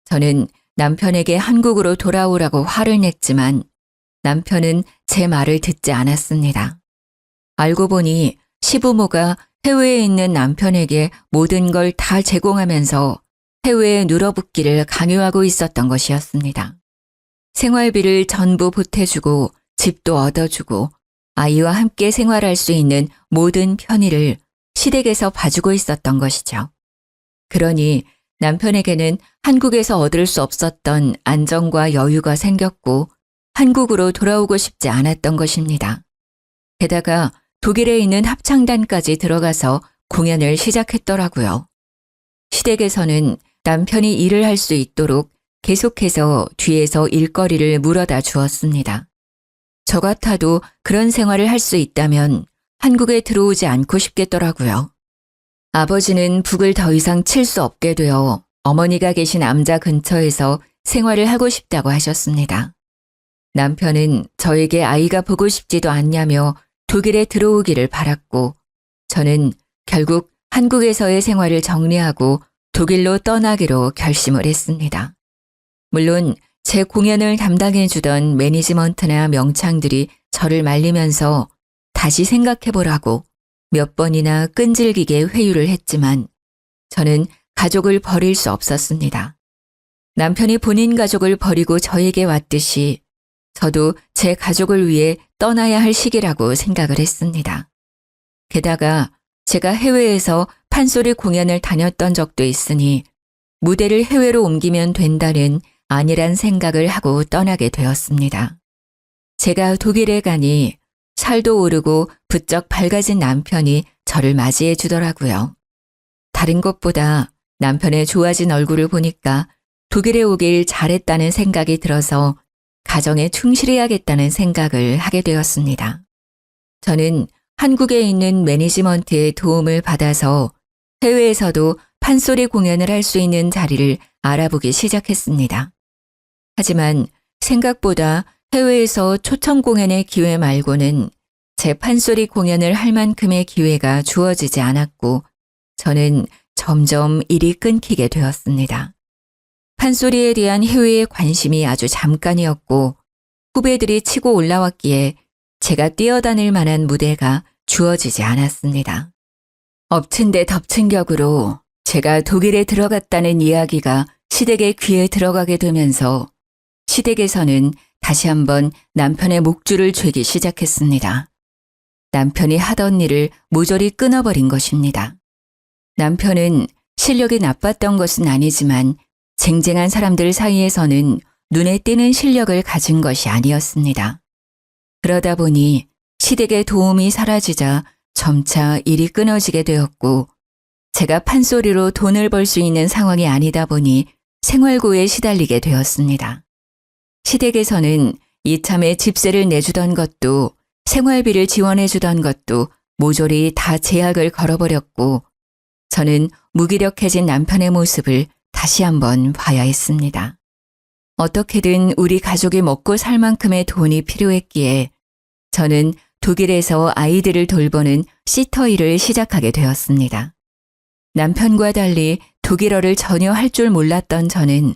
저는 남편에게 한국으로 돌아오라고 화를 냈지만 남편은 제 말을 듣지 않았습니다. 알고 보니 시부모가 해외에 있는 남편에게 모든 걸 다 제공하면서 해외에 눌어붙기를 강요하고 있었던 것이었습니다. 생활비를 전부 보태주고 집도 얻어주고 아이와 함께 생활할 수 있는 모든 편의를 시댁에서 봐주고 있었던 것이죠. 그러니 남편에게는 한국에서 얻을 수 없었던 안정과 여유가 생겼고 한국으로 돌아오고 싶지 않았던 것입니다. 게다가 독일에 있는 합창단까지 들어가서 공연을 시작했더라고요. 시댁에서는 남편이 일을 할 수 있도록 계속해서 뒤에서 일거리를 물어다 주었습니다. 저 같아도 그런 생활을 할 수 있다면 한국에 들어오지 않고 싶겠더라고요. 아버지는 북을 더 이상 칠 수 없게 되어 어머니가 계신 암자 근처에서 생활을 하고 싶다고 하셨습니다. 남편은 저에게 아이가 보고 싶지도 않냐며 독일에 들어오기를 바랐고 저는 결국 한국에서의 생활을 정리하고 독일로 떠나기로 결심을 했습니다. 물론 제 공연을 담당해주던 매니지먼트나 명창들이 저를 말리면서 다시 생각해보라고 몇 번이나 끈질기게 회유를 했지만 저는 가족을 버릴 수 없었습니다. 남편이 본인 가족을 버리고 저에게 왔듯이 저도 제 가족을 위해 떠나야 할 시기라고 생각을 했습니다. 게다가 제가 해외에서 판소리 공연을 다녔던 적도 있으니 무대를 해외로 옮기면 된다는 안일한 생각을 하고 떠나게 되었습니다. 제가 독일에 가니 살도 오르고 부쩍 밝아진 남편이 저를 맞이해 주더라고요. 다른 것보다 남편의 좋아진 얼굴을 보니까 독일에 오길 잘했다는 생각이 들어서 가정에 충실해야겠다는 생각을 하게 되었습니다. 저는 한국에 있는 매니지먼트의 도움을 받아서 해외에서도 판소리 공연을 할 수 있는 자리를 알아보기 시작했습니다. 하지만 생각보다 해외에서 초청 공연의 기회 말고는 제 판소리 공연을 할 만큼의 기회가 주어지지 않았고 저는 점점 일이 끊기게 되었습니다. 판소리에 대한 해외의 관심이 아주 잠깐이었고 후배들이 치고 올라왔기에 제가 뛰어다닐 만한 무대가 주어지지 않았습니다. 엎친 데 덮친 격으로 제가 독일에 들어갔다는 이야기가 시댁의 귀에 들어가게 되면서 시댁에서는 다시 한번 남편의 목줄을 죄기 시작했습니다. 남편이 하던 일을 모조리 끊어버린 것입니다. 남편은 실력이 나빴던 것은 아니지만 쟁쟁한 사람들 사이에서는 눈에 띄는 실력을 가진 것이 아니었습니다. 그러다 보니 시댁의 도움이 사라지자 점차 일이 끊어지게 되었고 제가 판소리로 돈을 벌 수 있는 상황이 아니다 보니 생활고에 시달리게 되었습니다. 시댁에서는 이참에 집세를 내주던 것도 생활비를 지원해 주던 것도 모조리 다 제약을 걸어버렸고 저는 무기력해진 남편의 모습을 다시 한번 봐야 했습니다. 어떻게든 우리 가족이 먹고 살 만큼의 돈이 필요했기에 저는 독일에서 아이들을 돌보는 시터 일을 시작하게 되었습니다. 남편과 달리 독일어를 전혀 할 줄 몰랐던 저는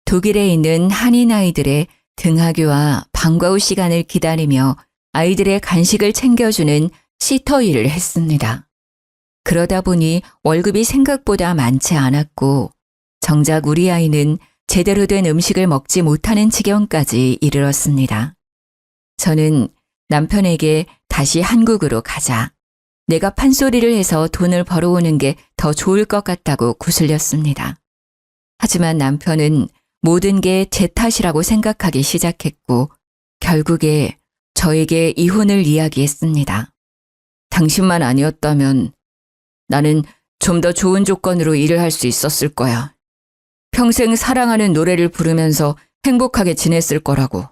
독일에 있는 한인 아이들의 등하교와 방과 후 시간을 기다리며 아이들의 간식을 챙겨주는 시터 일을 했습니다. 그러다 보니 월급이 생각보다 많지 않았고 정작 우리 아이는 제대로 된 음식을 먹지 못하는 지경까지 이르렀습니다. 저는 남편에게 다시 한국으로 가자. 내가 판소리를 해서 돈을 벌어오는 게 더 좋을 것 같다고 구슬렸습니다. 하지만 남편은 모든 게 제 탓이라고 생각하기 시작했고 결국에 저에게 이혼을 이야기했습니다. 당신만 아니었다면 나는 좀 더 좋은 조건으로 일을 할 수 있었을 거야. 평생 사랑하는 노래를 부르면서 행복하게 지냈을 거라고.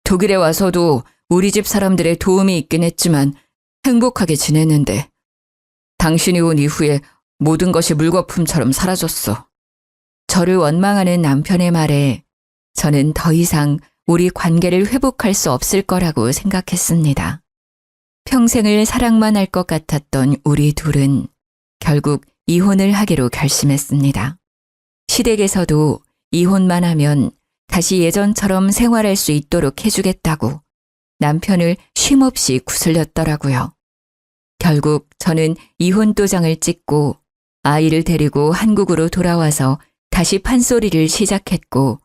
독일에 와서도 우리 집 사람들의 도움이 있긴 했지만 행복하게 지냈는데 당신이 온 이후에 모든 것이 물거품처럼 사라졌어. 저를 원망하는 남편의 말에 저는 더 이상 우리 관계를 회복할 수 없을 거라고 생각했습니다. 평생을 사랑만 할 것 같았던 우리 둘은 결국 이혼을 하기로 결심했습니다. 시댁에서도 이혼만 하면 다시 예전처럼 생활할 수 있도록 해주겠다고 남편을 쉼없이 구슬렸더라고요. 결국 저는 이혼 도장을 찍고 아이를 데리고 한국으로 돌아와서 다시 판소리를 시작했고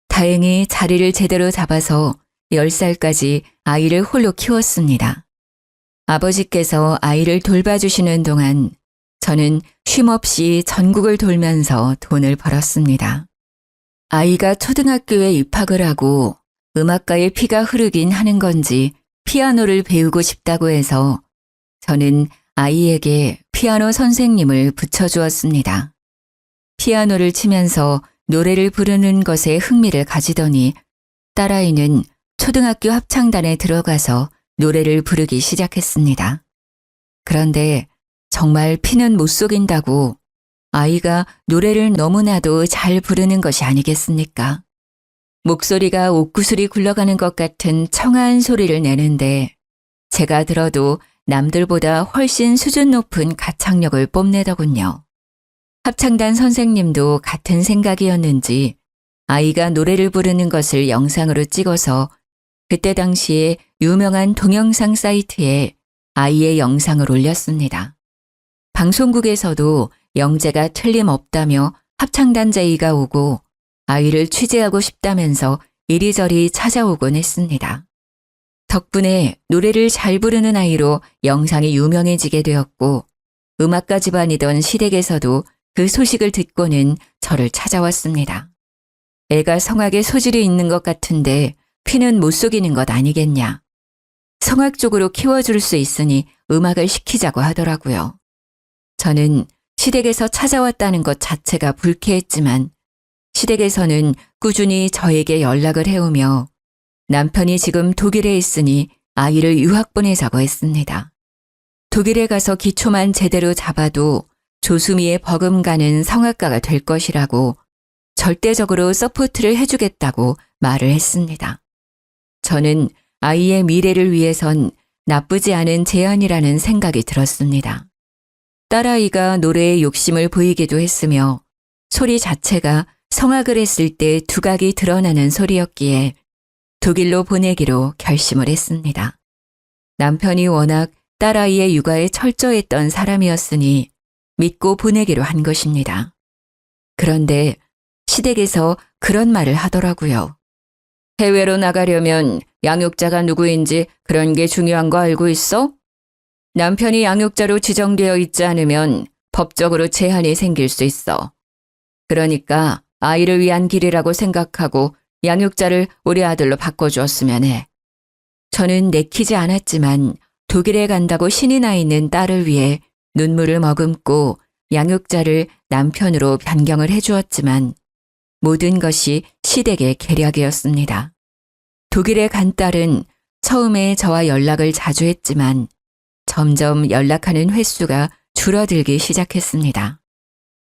다행히 자리를 제대로 잡아서 10살까지 아이를 홀로 키웠습니다. 아버지께서 아이를 돌봐주시는 동안 저는 쉼없이 전국을 돌면서 돈을 벌었습니다. 아이가 초등학교에 입학을 하고 음악가의 피가 흐르긴 하는 건지 피아노를 배우고 싶다고 해서 저는 아이에게 피아노 선생님을 붙여주었습니다. 피아노를 치면서 노래를 부르는 것에 흥미를 가지더니 딸아이는 초등학교 합창단에 들어가서 노래를 부르기 시작했습니다. 그런데 정말 피는 못 속인다고 아이가 노래를 너무나도 잘 부르는 것이 아니겠습니까? 목소리가 옥구슬이 굴러가는 것 같은 청아한 소리를 내는데 제가 들어도 남들보다 훨씬 수준 높은 가창력을 뽐내더군요. 합창단 선생님도 같은 생각이었는지 아이가 노래를 부르는 것을 영상으로 찍어서 그때 당시에 유명한 동영상 사이트에 아이의 영상을 올렸습니다. 방송국에서도 영재가 틀림없다며 합창단 제의가 오고 아이를 취재하고 싶다면서 이리저리 찾아오곤 했습니다. 덕분에 노래를 잘 부르는 아이로 영상이 유명해지게 되었고 음악가 집안이던 시댁에서도 그 소식을 듣고는 저를 찾아왔습니다. 애가 성악에 소질이 있는 것 같은데 피는 못 속이는 것 아니겠냐. 성악 쪽으로 키워줄 수 있으니 음악을 시키자고 하더라고요. 저는 시댁에서 찾아왔다는 것 자체가 불쾌했지만 시댁에서는 꾸준히 저에게 연락을 해오며 남편이 지금 독일에 있으니 아이를 유학 보내자고 했습니다. 독일에 가서 기초만 제대로 잡아도 조수미에 버금가는 성악가가 될 것이라고 절대적으로 서포트를 해주겠다고 말을 했습니다. 저는 아이의 미래를 위해선 나쁘지 않은 제안이라는 생각이 들었습니다. 딸아이가 노래에 욕심을 보이기도 했으며 소리 자체가 성악을 했을 때 두각이 드러나는 소리였기에 독일로 보내기로 결심을 했습니다. 남편이 워낙 딸아이의 육아에 철저했던 사람이었으니 믿고 보내기로 한 것입니다. 그런데 시댁에서 그런 말을 하더라고요. 해외로 나가려면 양육자가 누구인지 그런 게 중요한 거 알고 있어? 남편이 양육자로 지정되어 있지 않으면 법적으로 제한이 생길 수 있어. 그러니까 아이를 위한 길이라고 생각하고 양육자를 우리 아들로 바꿔주었으면 해. 저는 내키지 않았지만 독일에 간다고 신이 나 있는 딸을 위해 눈물을 머금고 양육자를 남편으로 변경을 해주었지만 모든 것이 시댁의 계략이었습니다. 독일에 간 딸은 처음에 저와 연락을 자주 했지만 점점 연락하는 횟수가 줄어들기 시작했습니다.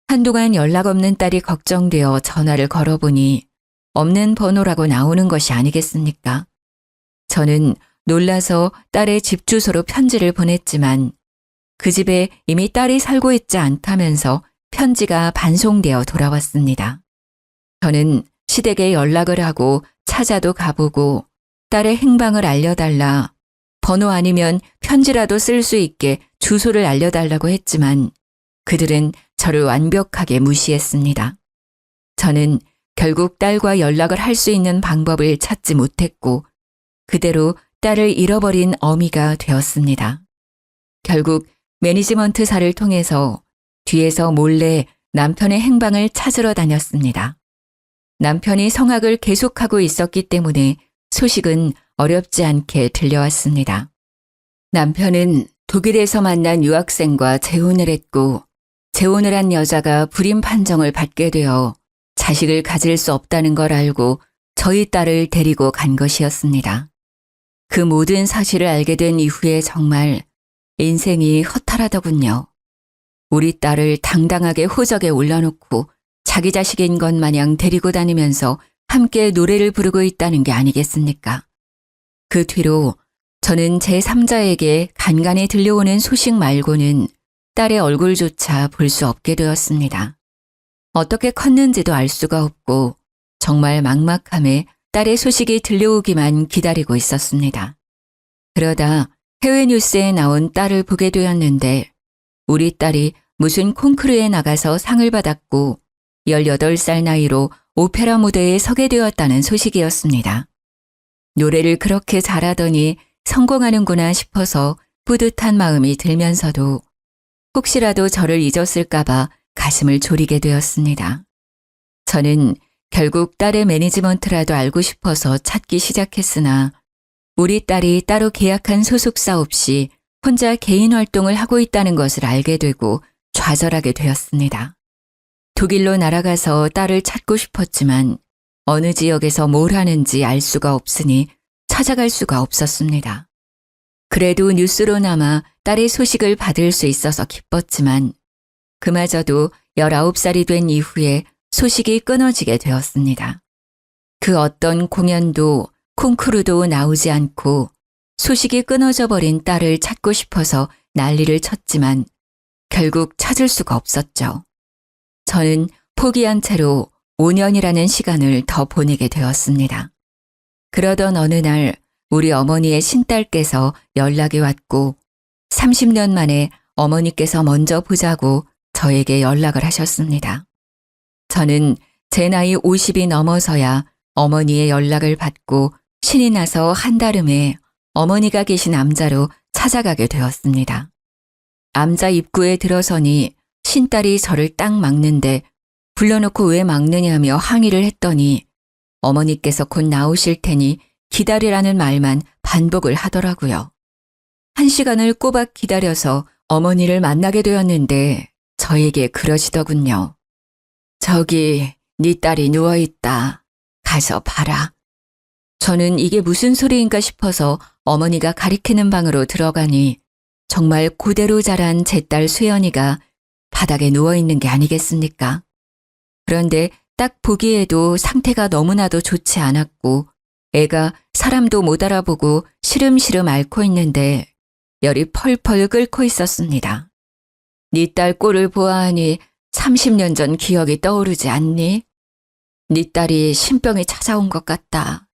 한동안 연락 없는 딸이 걱정되어 전화를 걸어보니 없는 번호라고 나오는 것이 아니겠습니까? 저는 놀라서 딸의 집 주소로 편지를 보냈지만 그 집에 이미 딸이 살고 있지 않다면서 편지가 반송되어 돌아왔습니다. 저는 시댁에 연락을 하고 찾아도 가보고 딸의 행방을 알려달라, 번호 아니면 편지라도 쓸 수 있게 주소를 알려달라고 했지만 그들은 저를 완벽하게 무시했습니다. 저는 결국 딸과 연락을 할 수 있는 방법을 찾지 못했고 그대로 딸을 잃어버린 어미가 되었습니다. 결국 매니지먼트사를 통해서 뒤에서 몰래 남편의 행방을 찾으러 다녔습니다. 남편이 성악을 계속하고 있었기 때문에 소식은 어렵지 않게 들려왔습니다. 남편은 독일에서 만난 유학생과 재혼을 했고 재혼을 한 여자가 불임 판정을 받게 되어 자식을 가질 수 없다는 걸 알고 저희 딸을 데리고 간 것이었습니다. 그 모든 사실을 알게 된 이후에 정말 인생이 허탈하더군요. 우리 딸을 당당하게 호적에 올려놓고 자기 자식인 것 마냥 데리고 다니면서 함께 노래를 부르고 있다는 게 아니겠습니까? 그 뒤로 저는 제3자에게 간간히 들려오는 소식 말고는 딸의 얼굴조차 볼 수 없게 되었습니다. 어떻게 컸는지도 알 수가 없고 정말 막막함에 딸의 소식이 들려오기만 기다리고 있었습니다. 그러다 해외 뉴스에 나온 딸을 보게 되었는데 우리 딸이 무슨 콩쿠르에 나가서 상을 받았고 18살 나이로 오페라 무대에 서게 되었다는 소식이었습니다. 노래를 그렇게 잘하더니 성공하는구나 싶어서 뿌듯한 마음이 들면서도 혹시라도 저를 잊었을까봐 가슴을 졸이게 되었습니다. 저는 결국 딸의 매니지먼트라도 알고 싶어서 찾기 시작했으나 우리 딸이 따로 계약한 소속사 없이 혼자 개인 활동을 하고 있다는 것을 알게 되고 좌절하게 되었습니다. 독일로 날아가서 딸을 찾고 싶었지만 어느 지역에서 뭘 하는지 알 수가 없으니 찾아갈 수가 없었습니다. 그래도 뉴스로나마 딸의 소식을 받을 수 있어서 기뻤지만 그마저도 19살이 된 이후에 소식이 끊어지게 되었습니다. 그 어떤 공연도 콩쿠르도 나오지 않고 소식이 끊어져 버린 딸을 찾고 싶어서 난리를 쳤지만 결국 찾을 수가 없었죠. 저는 포기한 채로 5년이라는 시간을 더 보내게 되었습니다. 그러던 어느 날 우리 어머니의 신딸께서 연락이 왔고 30년 만에 어머니께서 먼저 보자고 저에게 연락을 하셨습니다. 저는 제 나이 50이 넘어서야 어머니의 연락을 받고 신이 나서 한달음에 어머니가 계신 암자로 찾아가게 되었습니다. 암자 입구에 들어서니 신딸이 저를 딱 막는데 불러놓고 왜 막느냐며 항의를 했더니 어머니께서 곧 나오실 테니 기다리라는 말만 반복을 하더라고요. 1시간을 꼬박 기다려서 어머니를 만나게 되었는데 저에게 그러시더군요. 저기 네 딸이 누워있다. 가서 봐라. 저는 이게 무슨 소리인가 싶어서 어머니가 가리키는 방으로 들어가니 정말 그대로 자란 제 딸 수연이가 바닥에 누워있는 게 아니겠습니까? 그런데 딱 보기에도 상태가 너무나도 좋지 않았고 애가 사람도 못 알아보고 시름시름 앓고 있는데 열이 펄펄 끓고 있었습니다. 네 딸 꼴을 보아하니 30년 전 기억이 떠오르지 않니? 네 딸이 신병이 찾아온 것 같다.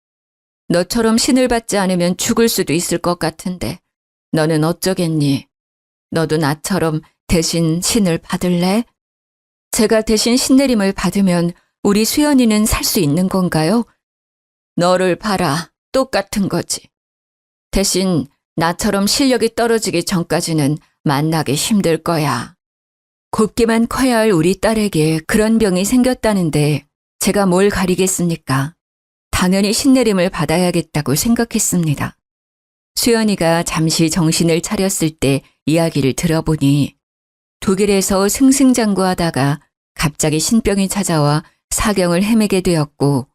너처럼 신을 받지 않으면 죽을 수도 있을 것 같은데 너는 어쩌겠니? 너도 나처럼 대신 신을 받을래? 제가 대신 신내림을 받으면 우리 수연이는 살 수 있는 건가요? 너를 봐라. 똑같은 거지. 대신 나처럼 실력이 떨어지기 전까지는 만나기 힘들 거야. 곱게만 커야 할 우리 딸에게 그런 병이 생겼다는데 제가 뭘 가리겠습니까? 당연히 신내림을 받아야겠다고 생각했습니다. 수연이가 잠시 정신을 차렸을 때 이야기를 들어보니 독일에서 승승장구하다가 갑자기 신병이 찾아와 사경을 헤매게 되었고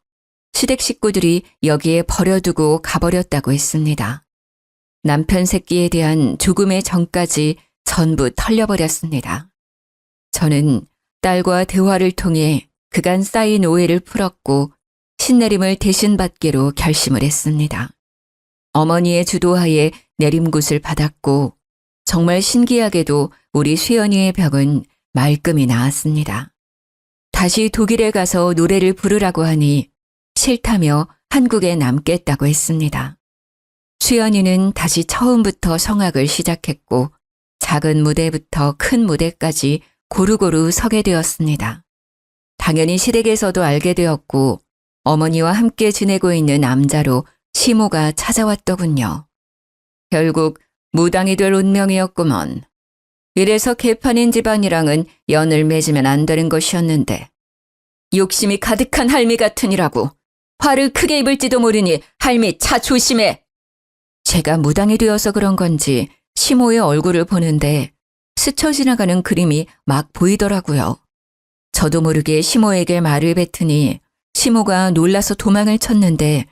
시댁 식구들이 여기에 버려두고 가버렸다고 했습니다. 남편 새끼에 대한 조금의 정까지 전부 털려버렸습니다. 저는 딸과 대화를 통해 그간 쌓인 오해를 풀었고 신내림을 대신 받기로 결심을 했습니다. 어머니의 주도하에 내림굿을 받았고 정말 신기하게도 우리 수연이의 병은 말끔히 나았습니다. 다시 독일에 가서 노래를 부르라고 하니 싫다며 한국에 남겠다고 했습니다. 수연이는 다시 처음부터 성악을 시작했고 작은 무대부터 큰 무대까지 고루고루 서게 되었습니다. 당연히 시댁에서도 알게 되었고 어머니와 함께 지내고 있는 남자로 시모가 찾아왔더군요. 결국 무당이 될 운명이었구먼. 이래서 개판인 집안이랑은 연을 맺으면 안 되는 것이었는데 욕심이 가득한 할미 같으니라고 화를 크게 입을지도 모르니 할미 차 조심해. 제가 무당이 되어서 그런 건지 시모의 얼굴을 보는데 스쳐 지나가는 그림이 막 보이더라고요. 저도 모르게 시모에게 말을 뱉으니 시모가 놀라서 도망을 쳤는데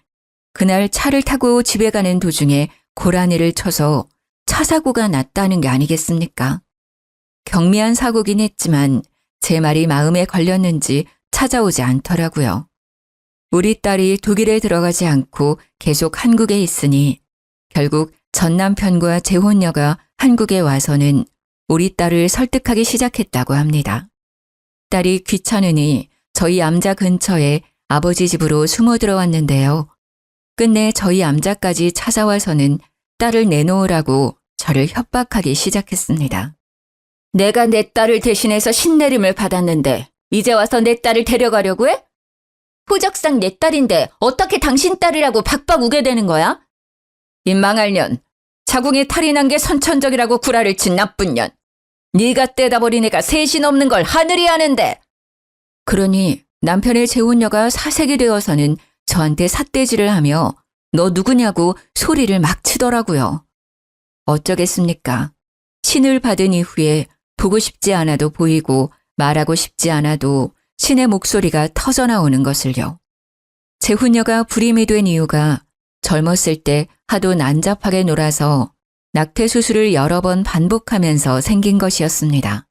그날 차를 타고 집에 가는 도중에 고라니를 쳐서 차 사고가 났다는 게 아니겠습니까? 경미한 사고긴 했지만 제 말이 마음에 걸렸는지 찾아오지 않더라고요. 우리 딸이 독일에 들어가지 않고 계속 한국에 있으니 결국 전 남편과 재혼녀가 한국에 와서는 우리 딸을 설득하기 시작했다고 합니다. 딸이 귀찮으니 저희 암자 근처에 아버지 집으로 숨어 들어왔는데요. 끝내 저희 암자까지 찾아와서는 딸을 내놓으라고 저를 협박하기 시작했습니다. 내가 내 딸을 대신해서 신내림을 받았는데 이제 와서 내 딸을 데려가려고 해? 호적상 내 딸인데 어떻게 당신 딸이라고 박박 우게 되는 거야? 이 망할 년, 자궁에 탈이 난 게 선천적이라고 구라를 친 나쁜 년. 네가 떼다 버린 애가 셋이 넘는 걸 하늘이 아는데. 그러니 남편의 재혼녀가 사색이 되어서는 저한테 삿대질을 하며 너 누구냐고 소리를 막 치더라고요. 어쩌겠습니까? 신을 받은 이후에 보고 싶지 않아도 보이고 말하고 싶지 않아도 신의 목소리가 터져나오는 것을요. 재혼녀가 불임이 된 이유가 젊었을 때 하도 난잡하게 놀아서 낙태 수술을 여러 번 반복하면서 생긴 것이었습니다.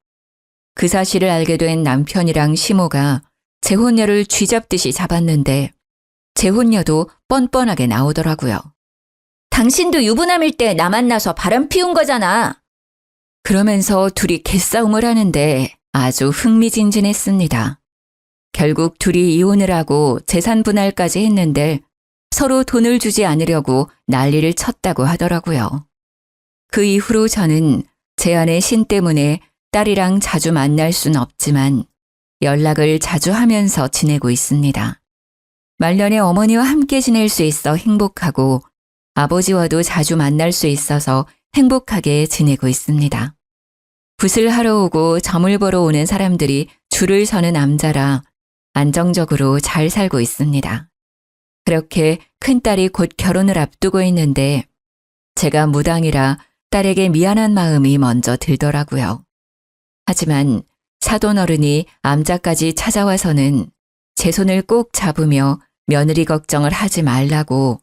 그 사실을 알게 된 남편이랑 시모가 재혼녀를 쥐잡듯이 잡았는데 재혼녀도 뻔뻔하게 나오더라고요. 당신도 유부남일 때 나 만나서 바람 피운 거잖아. 그러면서 둘이 개싸움을 하는데 아주 흥미진진했습니다. 결국 둘이 이혼을 하고 재산 분할까지 했는데 서로 돈을 주지 않으려고 난리를 쳤다고 하더라고요. 그 이후로 저는 제 아내 신 때문에 딸이랑 자주 만날 순 없지만 연락을 자주 하면서 지내고 있습니다. 말년에 어머니와 함께 지낼 수 있어 행복하고 아버지와도 자주 만날 수 있어서 행복하게 지내고 있습니다. 붓을 하러 오고 점을 보러 오는 사람들이 줄을 서는 암자라 안정적으로 잘 살고 있습니다. 그렇게 큰딸이 곧 결혼을 앞두고 있는데 제가 무당이라 딸에게 미안한 마음이 먼저 들더라고요. 하지만 사돈 어른이 암자까지 찾아와서는 제 손을 꼭 잡으며 며느리 걱정을 하지 말라고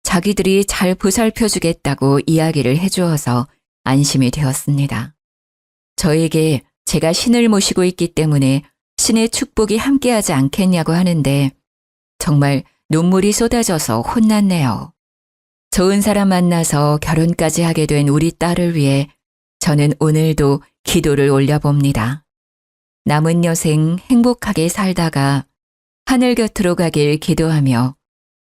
자기들이 잘 보살펴주겠다고 이야기를 해주어서 안심이 되었습니다. 저에게 제가 신을 모시고 있기 때문에 신의 축복이 함께하지 않겠냐고 하는데 정말 눈물이 쏟아져서 혼났네요. 좋은 사람 만나서 결혼까지 하게 된 우리 딸을 위해 저는 오늘도 기도를 올려봅니다. 남은 여생 행복하게 살다가 하늘 곁으로 가길 기도하며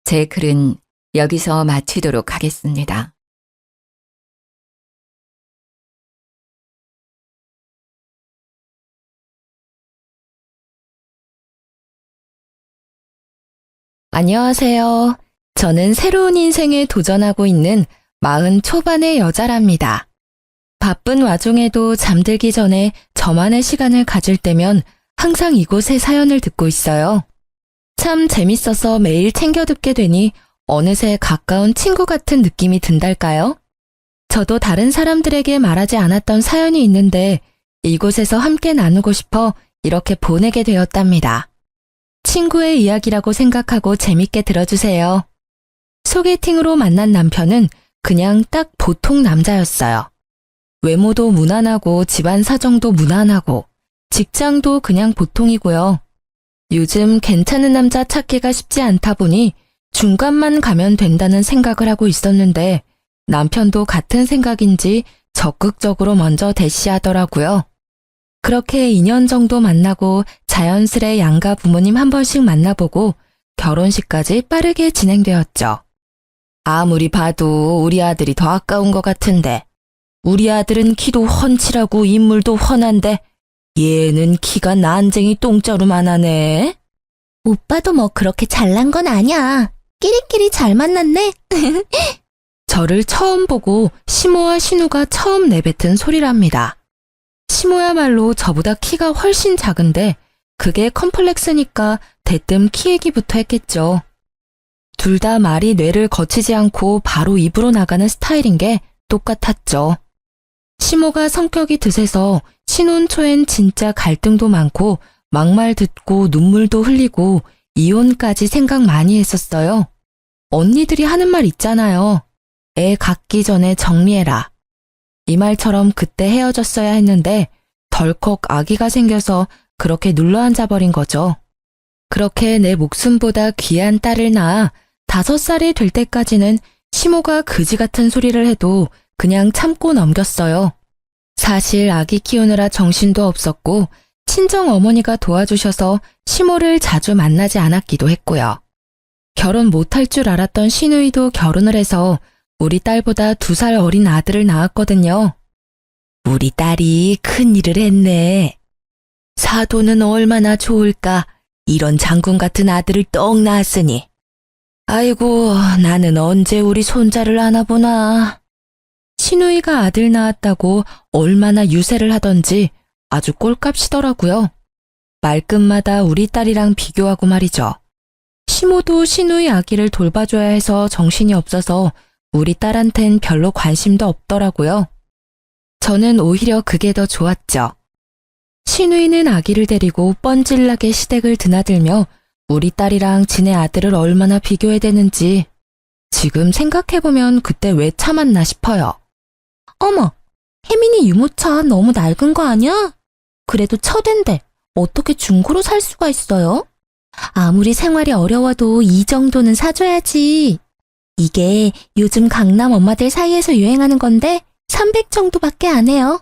제 글은 여기서 마치도록 하겠습니다. 안녕하세요. 저는 새로운 인생에 도전하고 있는 40 초반의 여자랍니다. 바쁜 와중에도 잠들기 전에 저만의 시간을 가질 때면 항상 이곳에 사연을 듣고 있어요. 참 재밌어서 매일 챙겨 듣게 되니 어느새 가까운 친구 같은 느낌이 든달까요? 저도 다른 사람들에게 말하지 않았던 사연이 있는데 이곳에서 함께 나누고 싶어 이렇게 보내게 되었답니다. 친구의 이야기라고 생각하고 재밌게 들어주세요. 소개팅으로 만난 남편은 그냥 딱 보통 남자였어요. 외모도 무난하고 집안 사정도 무난하고 직장도 그냥 보통이고요. 요즘 괜찮은 남자 찾기가 쉽지 않다 보니 중간만 가면 된다는 생각을 하고 있었는데 남편도 같은 생각인지 적극적으로 먼저 대시하더라고요. 그렇게 2년 정도 만나고 자연스레 양가 부모님 한 번씩 만나보고 결혼식까지 빠르게 진행되었죠. 아무리 봐도 우리 아들이 더 아까운 것 같은데 우리 아들은 키도 훤칠하고 인물도 훤한데 얘는 키가 난쟁이 똥자루만 하네. 오빠도 뭐 그렇게 잘난 건 아니야. 끼리끼리 잘 만났네. 저를 처음 보고 시모와 신우가 처음 내뱉은 소리랍니다. 시모야말로 저보다 키가 훨씬 작은데 그게 컴플렉스니까 대뜸 키 얘기부터 했겠죠. 둘 다 말이 뇌를 거치지 않고 바로 입으로 나가는 스타일인 게 똑같았죠. 시모가 성격이 드세서 신혼 초엔 진짜 갈등도 많고 막말 듣고 눈물도 흘리고 이혼까지 생각 많이 했었어요. 언니들이 하는 말 있잖아요. 애 갖기 전에 정리해라. 이 말처럼 그때 헤어졌어야 했는데 덜컥 아기가 생겨서 그렇게 눌러앉아버린 거죠. 그렇게 내 목숨보다 귀한 딸을 낳아 5살이 될 때까지는 시모가 그지 같은 소리를 해도 그냥 참고 넘겼어요. 사실 아기 키우느라 정신도 없었고 친정 어머니가 도와주셔서 시모를 자주 만나지 않았기도 했고요. 결혼 못할 줄 알았던 시누이도 결혼을 해서 우리 딸보다 2살 어린 아들을 낳았거든요. 우리 딸이 큰일을 했네. 사도는 얼마나 좋을까. 이런 장군 같은 아들을 떡 낳았으니. 아이고, 나는 언제 우리 손자를 안아보나. 시누이가 아들 낳았다고 얼마나 유세를 하던지 아주 꼴값이더라고요. 말끝마다 우리 딸이랑 비교하고 말이죠. 시모도 시누이 아기를 돌봐줘야 해서 정신이 없어서 우리 딸한텐 별로 관심도 없더라고요. 저는 오히려 그게 더 좋았죠. 시누이는 아기를 데리고 뻔질나게 시댁을 드나들며 우리 딸이랑 지네 아들을 얼마나 비교해대는지 지금 생각해보면 그때 왜 참았나 싶어요. 어머, 혜민이 유모차 너무 낡은 거 아니야? 그래도 첫인데 어떻게 중고로 살 수가 있어요? 아무리 생활이 어려워도 이 정도는 사줘야지. 이게 요즘 강남 엄마들 사이에서 유행하는 건데 300 정도밖에 안 해요.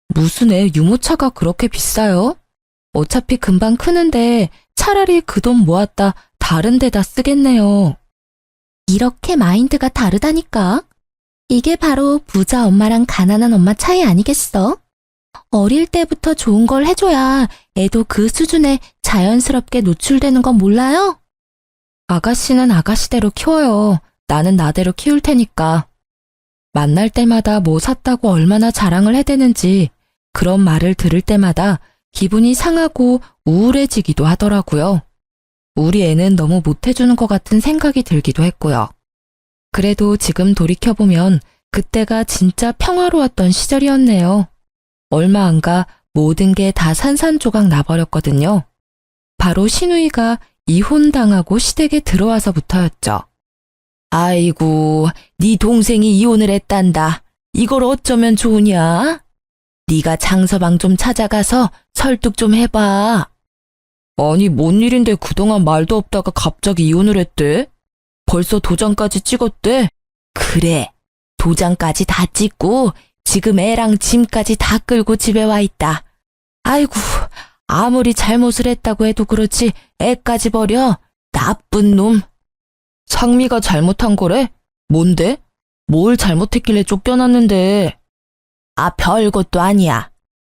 무슨 애 유모차가 그렇게 비싸요? 어차피 금방 크는데 차라리 그 돈 모았다 다른 데다 쓰겠네요. 이렇게 마인드가 다르다니까. 이게 바로 부자 엄마랑 가난한 엄마 차이 아니겠어? 어릴 때부터 좋은 걸 해줘야 애도 그 수준에 자연스럽게 노출되는 건 몰라요? 아가씨는 아가씨대로 키워요. 나는 나대로 키울 테니까. 만날 때마다 뭐 샀다고 얼마나 자랑을 해대는지 그런 말을 들을 때마다 기분이 상하고 우울해지기도 하더라고요. 우리 애는 너무 못해주는 것 같은 생각이 들기도 했고요. 그래도 지금 돌이켜보면 그때가 진짜 평화로웠던 시절이었네요. 얼마 안 가 모든 게 다 산산조각 나버렸거든요. 바로 시누이가 이혼당하고 시댁에 들어와서부터였죠. 아이고, 네 동생이 이혼을 했단다. 이걸 어쩌면 좋으냐? 네가 장서방 좀 찾아가서 설득 좀 해봐. 아니, 뭔 일인데 그동안 말도 없다가 갑자기 이혼을 했대? 벌써 도장까지 찍었대? 그래, 도장까지 다 찍고 지금 애랑 짐까지 다 끌고 집에 와 있다. 아이고, 아무리 잘못을 했다고 해도 그렇지 애까지 버려. 나쁜 놈. 상미가 잘못한 거래? 뭔데? 뭘 잘못했길래 쫓겨났는데? 아, 별것도 아니야.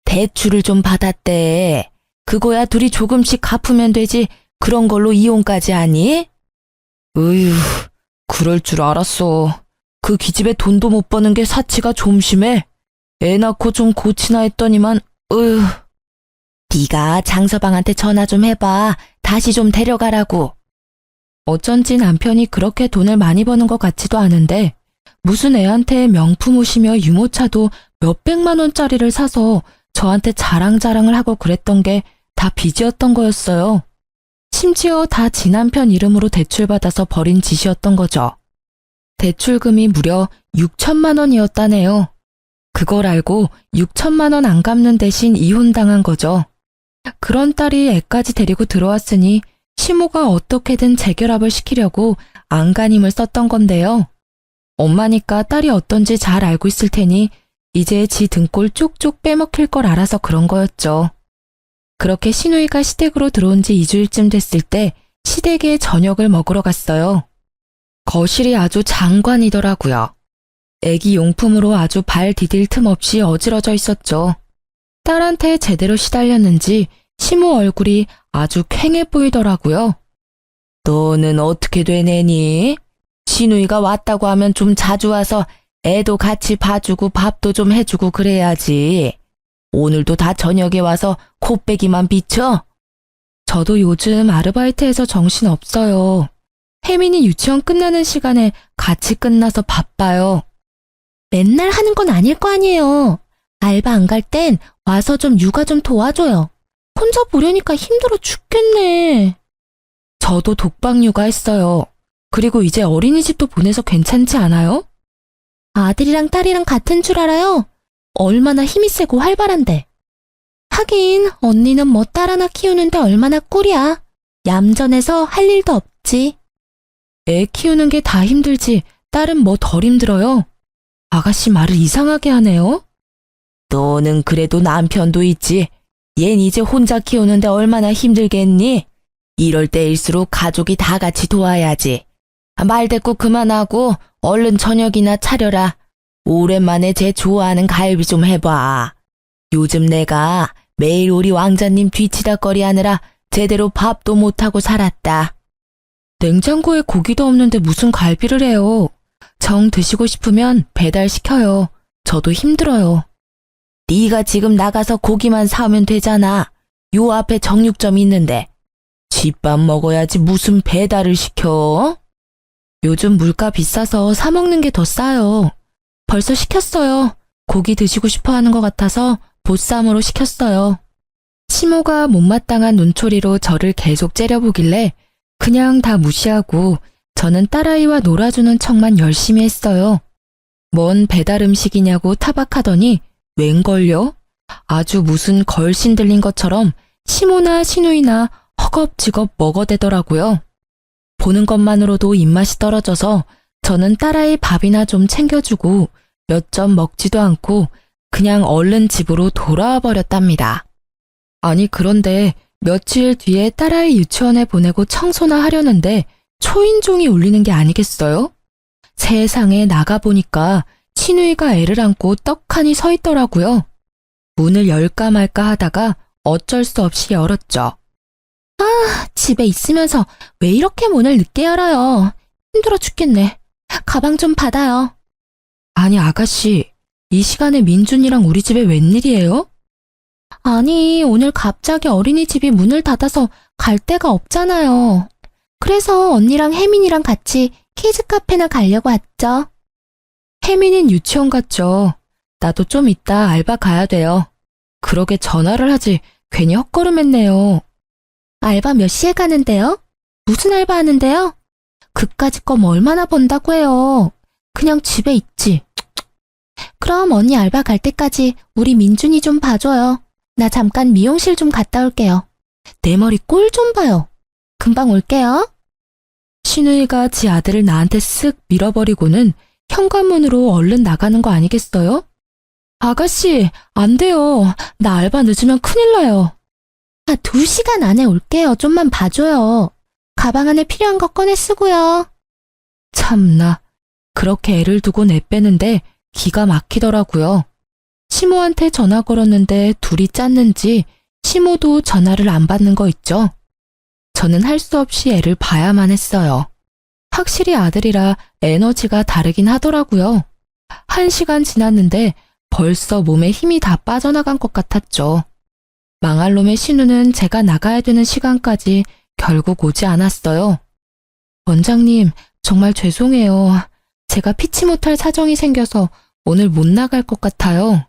대출을 좀 받았대. 그거야 둘이 조금씩 갚으면 되지. 그런 걸로 이혼까지 하니? 으휴, 그럴 줄 알았어. 그 기집애 돈도 못 버는 게 사치가 좀 심해. 애 낳고 좀 고치나 했더니만, 으휴. 네가 장서방한테 전화 좀 해봐. 다시 좀 데려가라고. 어쩐지 남편이 그렇게 돈을 많이 버는 것 같지도 않은데 무슨 애한테 명품 옷이며 유모차도 몇백만 원짜리를 사서 저한테 자랑자랑을 하고 그랬던 게 다 빚이었던 거였어요. 심지어 다 지 남편 이름으로 대출받아서 벌인 짓이었던 거죠. 대출금이 무려 6천만 원이었다네요. 그걸 알고 6천만 원 안 갚는 대신 이혼당한 거죠. 그런 딸이 애까지 데리고 들어왔으니 시모가 어떻게든 재결합을 시키려고 안간힘을 썼던 건데요. 엄마니까 딸이 어떤지 잘 알고 있을 테니 이제 지 등골 쪽쪽 빼먹힐 걸 알아서 그런 거였죠. 그렇게 시누이가 시댁으로 들어온 지 2주일쯤 됐을 때 시댁에 저녁을 먹으러 갔어요. 거실이 아주 장관이더라고요. 애기 용품으로 아주 발 디딜 틈 없이 어지러져 있었죠. 딸한테 제대로 시달렸는지 시모 얼굴이 아주 퀭해 보이더라고요. 너는 어떻게 되내니? 시누이가 왔다고 하면 좀 자주 와서 애도 같이 봐주고 밥도 좀 해주고 그래야지. 오늘도 다 저녁에 와서 코빼기만 비쳐? 저도 요즘 아르바이트해서 정신 없어요. 혜민이 유치원 끝나는 시간에 같이 끝나서 바빠요. 맨날 하는 건 아닐 거 아니에요. 알바 안 갈 땐 와서 좀 육아 좀 도와줘요. 혼자 보려니까 힘들어 죽겠네. 저도 독박 육아했어요. 그리고 이제 어린이집도 보내서 괜찮지 않아요? 아들이랑 딸이랑 같은 줄 알아요? 얼마나 힘이 세고 활발한데. 하긴 언니는 뭐 딸 하나 키우는데 얼마나 꿀이야. 얌전해서 할 일도 없지. 애 키우는 게 다 힘들지 딸은 뭐 덜 힘들어요? 아가씨 말을 이상하게 하네요. 너는 그래도 남편도 있지. 얜 이제 혼자 키우는데 얼마나 힘들겠니? 이럴 때일수록 가족이 다 같이 도와야지. 말대꾸 그만하고 얼른 저녁이나 차려라. 오랜만에 쟤 좋아하는 갈비 좀 해봐. 요즘 내가 매일 우리 왕자님 뒤치다거리 하느라 제대로 밥도 못하고 살았다. 냉장고에 고기도 없는데 무슨 갈비를 해요. 정 드시고 싶으면 배달시켜요. 저도 힘들어요. 네가 지금 나가서 고기만 사오면 되잖아. 요 앞에 정육점 있는데. 집밥 먹어야지 무슨 배달을 시켜? 요즘 물가 비싸서 사 먹는 게 더 싸요. 벌써 시켰어요. 고기 드시고 싶어 하는 것 같아서 보쌈으로 시켰어요. 시모가 못마땅한 눈초리로 저를 계속 째려보길래 그냥 다 무시하고 저는 딸아이와 놀아주는 척만 열심히 했어요. 뭔 배달 음식이냐고 타박하더니 웬걸요? 아주 무슨 걸신 들린 것처럼 시모나 시누이나 허겁지겁 먹어대더라고요. 보는 것만으로도 입맛이 떨어져서 저는 딸아이 밥이나 좀 챙겨주고 몇 점 먹지도 않고 그냥 얼른 집으로 돌아와 버렸답니다. 아니 그런데 며칠 뒤에 딸아이 유치원에 보내고 청소나 하려는데 초인종이 울리는 게 아니겠어요? 세상에 나가보니까 시누이가 애를 안고 떡하니 서 있더라고요. 문을 열까 말까 하다가 어쩔 수 없이 열었죠. 집에 있으면서 왜 이렇게 문을 늦게 열어요? 힘들어 죽겠네. 가방 좀 받아요. 아니 아가씨, 이 시간에 민준이랑 우리 집에 웬일이에요? 아니 오늘 갑자기 어린이집이 문을 닫아서 갈 데가 없잖아요. 그래서 언니랑 혜민이랑 같이 키즈 카페나 가려고 왔죠. 혜민은 유치원 갔죠. 나도 좀 이따 알바 가야 돼요. 그러게 전화를 하지 괜히 헛걸음했네요. 알바 몇 시에 가는데요? 무슨 알바 하는데요? 그까짓 거 뭐 얼마나 번다고 해요. 그냥 집에 있지. 그럼 언니 알바 갈 때까지 우리 민준이 좀 봐줘요. 나 잠깐 미용실 좀 갔다 올게요. 내 머리 꼴 좀 봐요. 금방 올게요. 신우이가 지 아들을 나한테 쓱 밀어버리고는 현관문으로 얼른 나가는 거 아니겠어요? 아가씨, 안 돼요. 나 알바 늦으면 큰일 나요. 2시간 안에 올게요. 좀만 봐줘요. 가방 안에 필요한 거 꺼내 쓰고요. 참나, 그렇게 애를 두고 내빼는데 기가 막히더라고요. 시모한테 전화 걸었는데 둘이 짰는지 시모도 전화를 안 받는 거 있죠. 저는 할 수 없이 애를 봐야만 했어요. 확실히 아들이라 에너지가 다르긴 하더라고요. 1시간 지났는데 벌써 몸에 힘이 다 빠져나간 것 같았죠. 망할 놈의 신우는 제가 나가야 되는 시간까지 결국 오지 않았어요. 원장님, 정말 죄송해요. 제가 피치 못할 사정이 생겨서 오늘 못 나갈 것 같아요.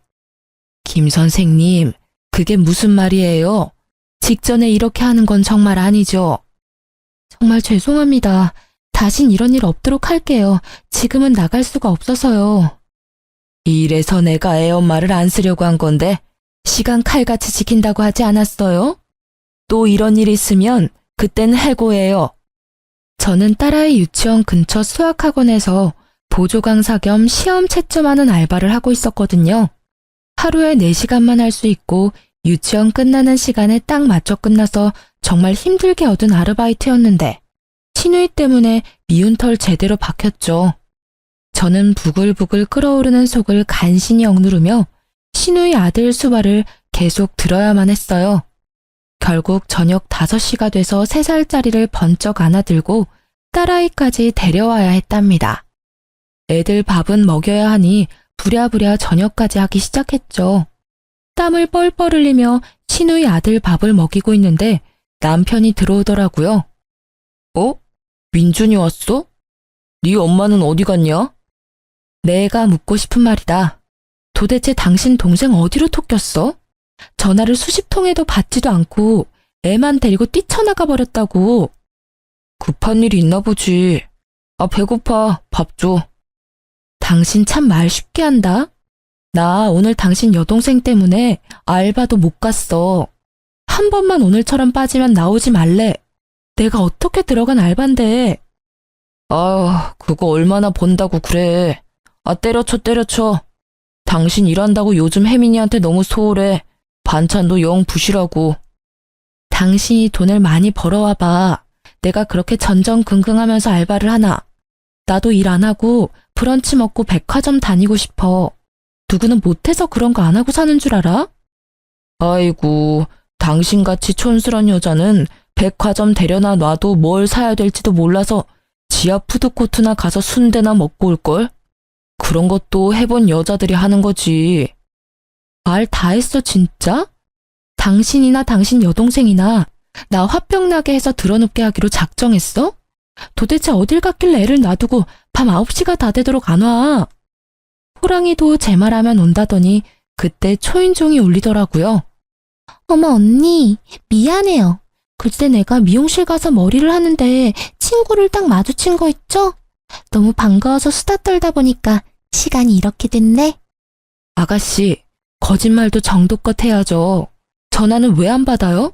김 선생님, 그게 무슨 말이에요? 직전에 이렇게 하는 건 정말 아니죠? 정말 죄송합니다. 다신 이런 일 없도록 할게요. 지금은 나갈 수가 없어서요. 이래서 내가 애 엄마를 안 쓰려고 한 건데 시간 칼같이 지킨다고 하지 않았어요? 또 이런 일 있으면 그땐 해고해요. 저는 딸아이 유치원 근처 수학학원에서 보조 강사 겸 시험 채점하는 알바를 하고 있었거든요. 하루에 4시간만 할 수 있고 유치원 끝나는 시간에 딱 맞춰 끝나서 정말 힘들게 얻은 아르바이트였는데 신우이 때문에 미운 털 제대로 박혔죠. 저는 부글부글 끓어오르는 속을 간신히 억누르며 신우이 아들 수발을 계속 들어야만 했어요. 결국 저녁 5시가 돼서 3살짜리를 번쩍 안아들고 딸아이까지 데려와야 했답니다. 애들 밥은 먹여야 하니 부랴부랴 저녁까지 하기 시작했죠. 땀을 뻘뻘 흘리며 신우이 아들 밥을 먹이고 있는데 남편이 들어오더라고요. 민준이 왔어? 네 엄마는 어디 갔냐? 내가 묻고 싶은 말이다. 도대체 당신 동생 어디로 톡겼어? 전화를 수십 통해도 받지도 않고 애만 데리고 뛰쳐나가 버렸다고. 급한 일이 있나 보지. 아, 배고파. 밥 줘. 당신 참 말 쉽게 한다. 나 오늘 당신 여동생 때문에 알바도 못 갔어. 한 번만 오늘처럼 빠지면 나오지 말래. 내가 어떻게 들어간 알바인데. 아, 그거 얼마나 번다고 그래. 아, 때려쳐. 당신 일한다고 요즘 혜민이한테 너무 소홀해. 반찬도 영 부실하고. 당신이 돈을 많이 벌어와봐. 내가 그렇게 전전긍긍하면서 알바를 하나. 나도 일 안 하고 브런치 먹고 백화점 다니고 싶어. 누구는 못해서 그런 거 안 하고 사는 줄 알아? 아이고, 당신같이 촌스런 여자는 백화점 데려다 놔도 뭘 사야 될지도 몰라서 지하 푸드코트나 가서 순대나 먹고 올걸? 그런 것도 해본 여자들이 하는 거지. 말 다 했어, 진짜? 당신이나 당신 여동생이나 나 화병 나게 해서 드러눕게 하기로 작정했어? 도대체 어딜 갔길래 애를 놔두고 밤 9시가 다 되도록 안 와? 호랑이도 제 말하면 온다더니 그때 초인종이 울리더라고요. 어머 언니, 미안해요. 글쎄 내가 미용실 가서 머리를 하는데 친구를 딱 마주친 거 있죠? 너무 반가워서 수다 떨다 보니까 시간이 이렇게 됐네. 아가씨, 거짓말도 정도껏 해야죠. 전화는 왜 안 받아요?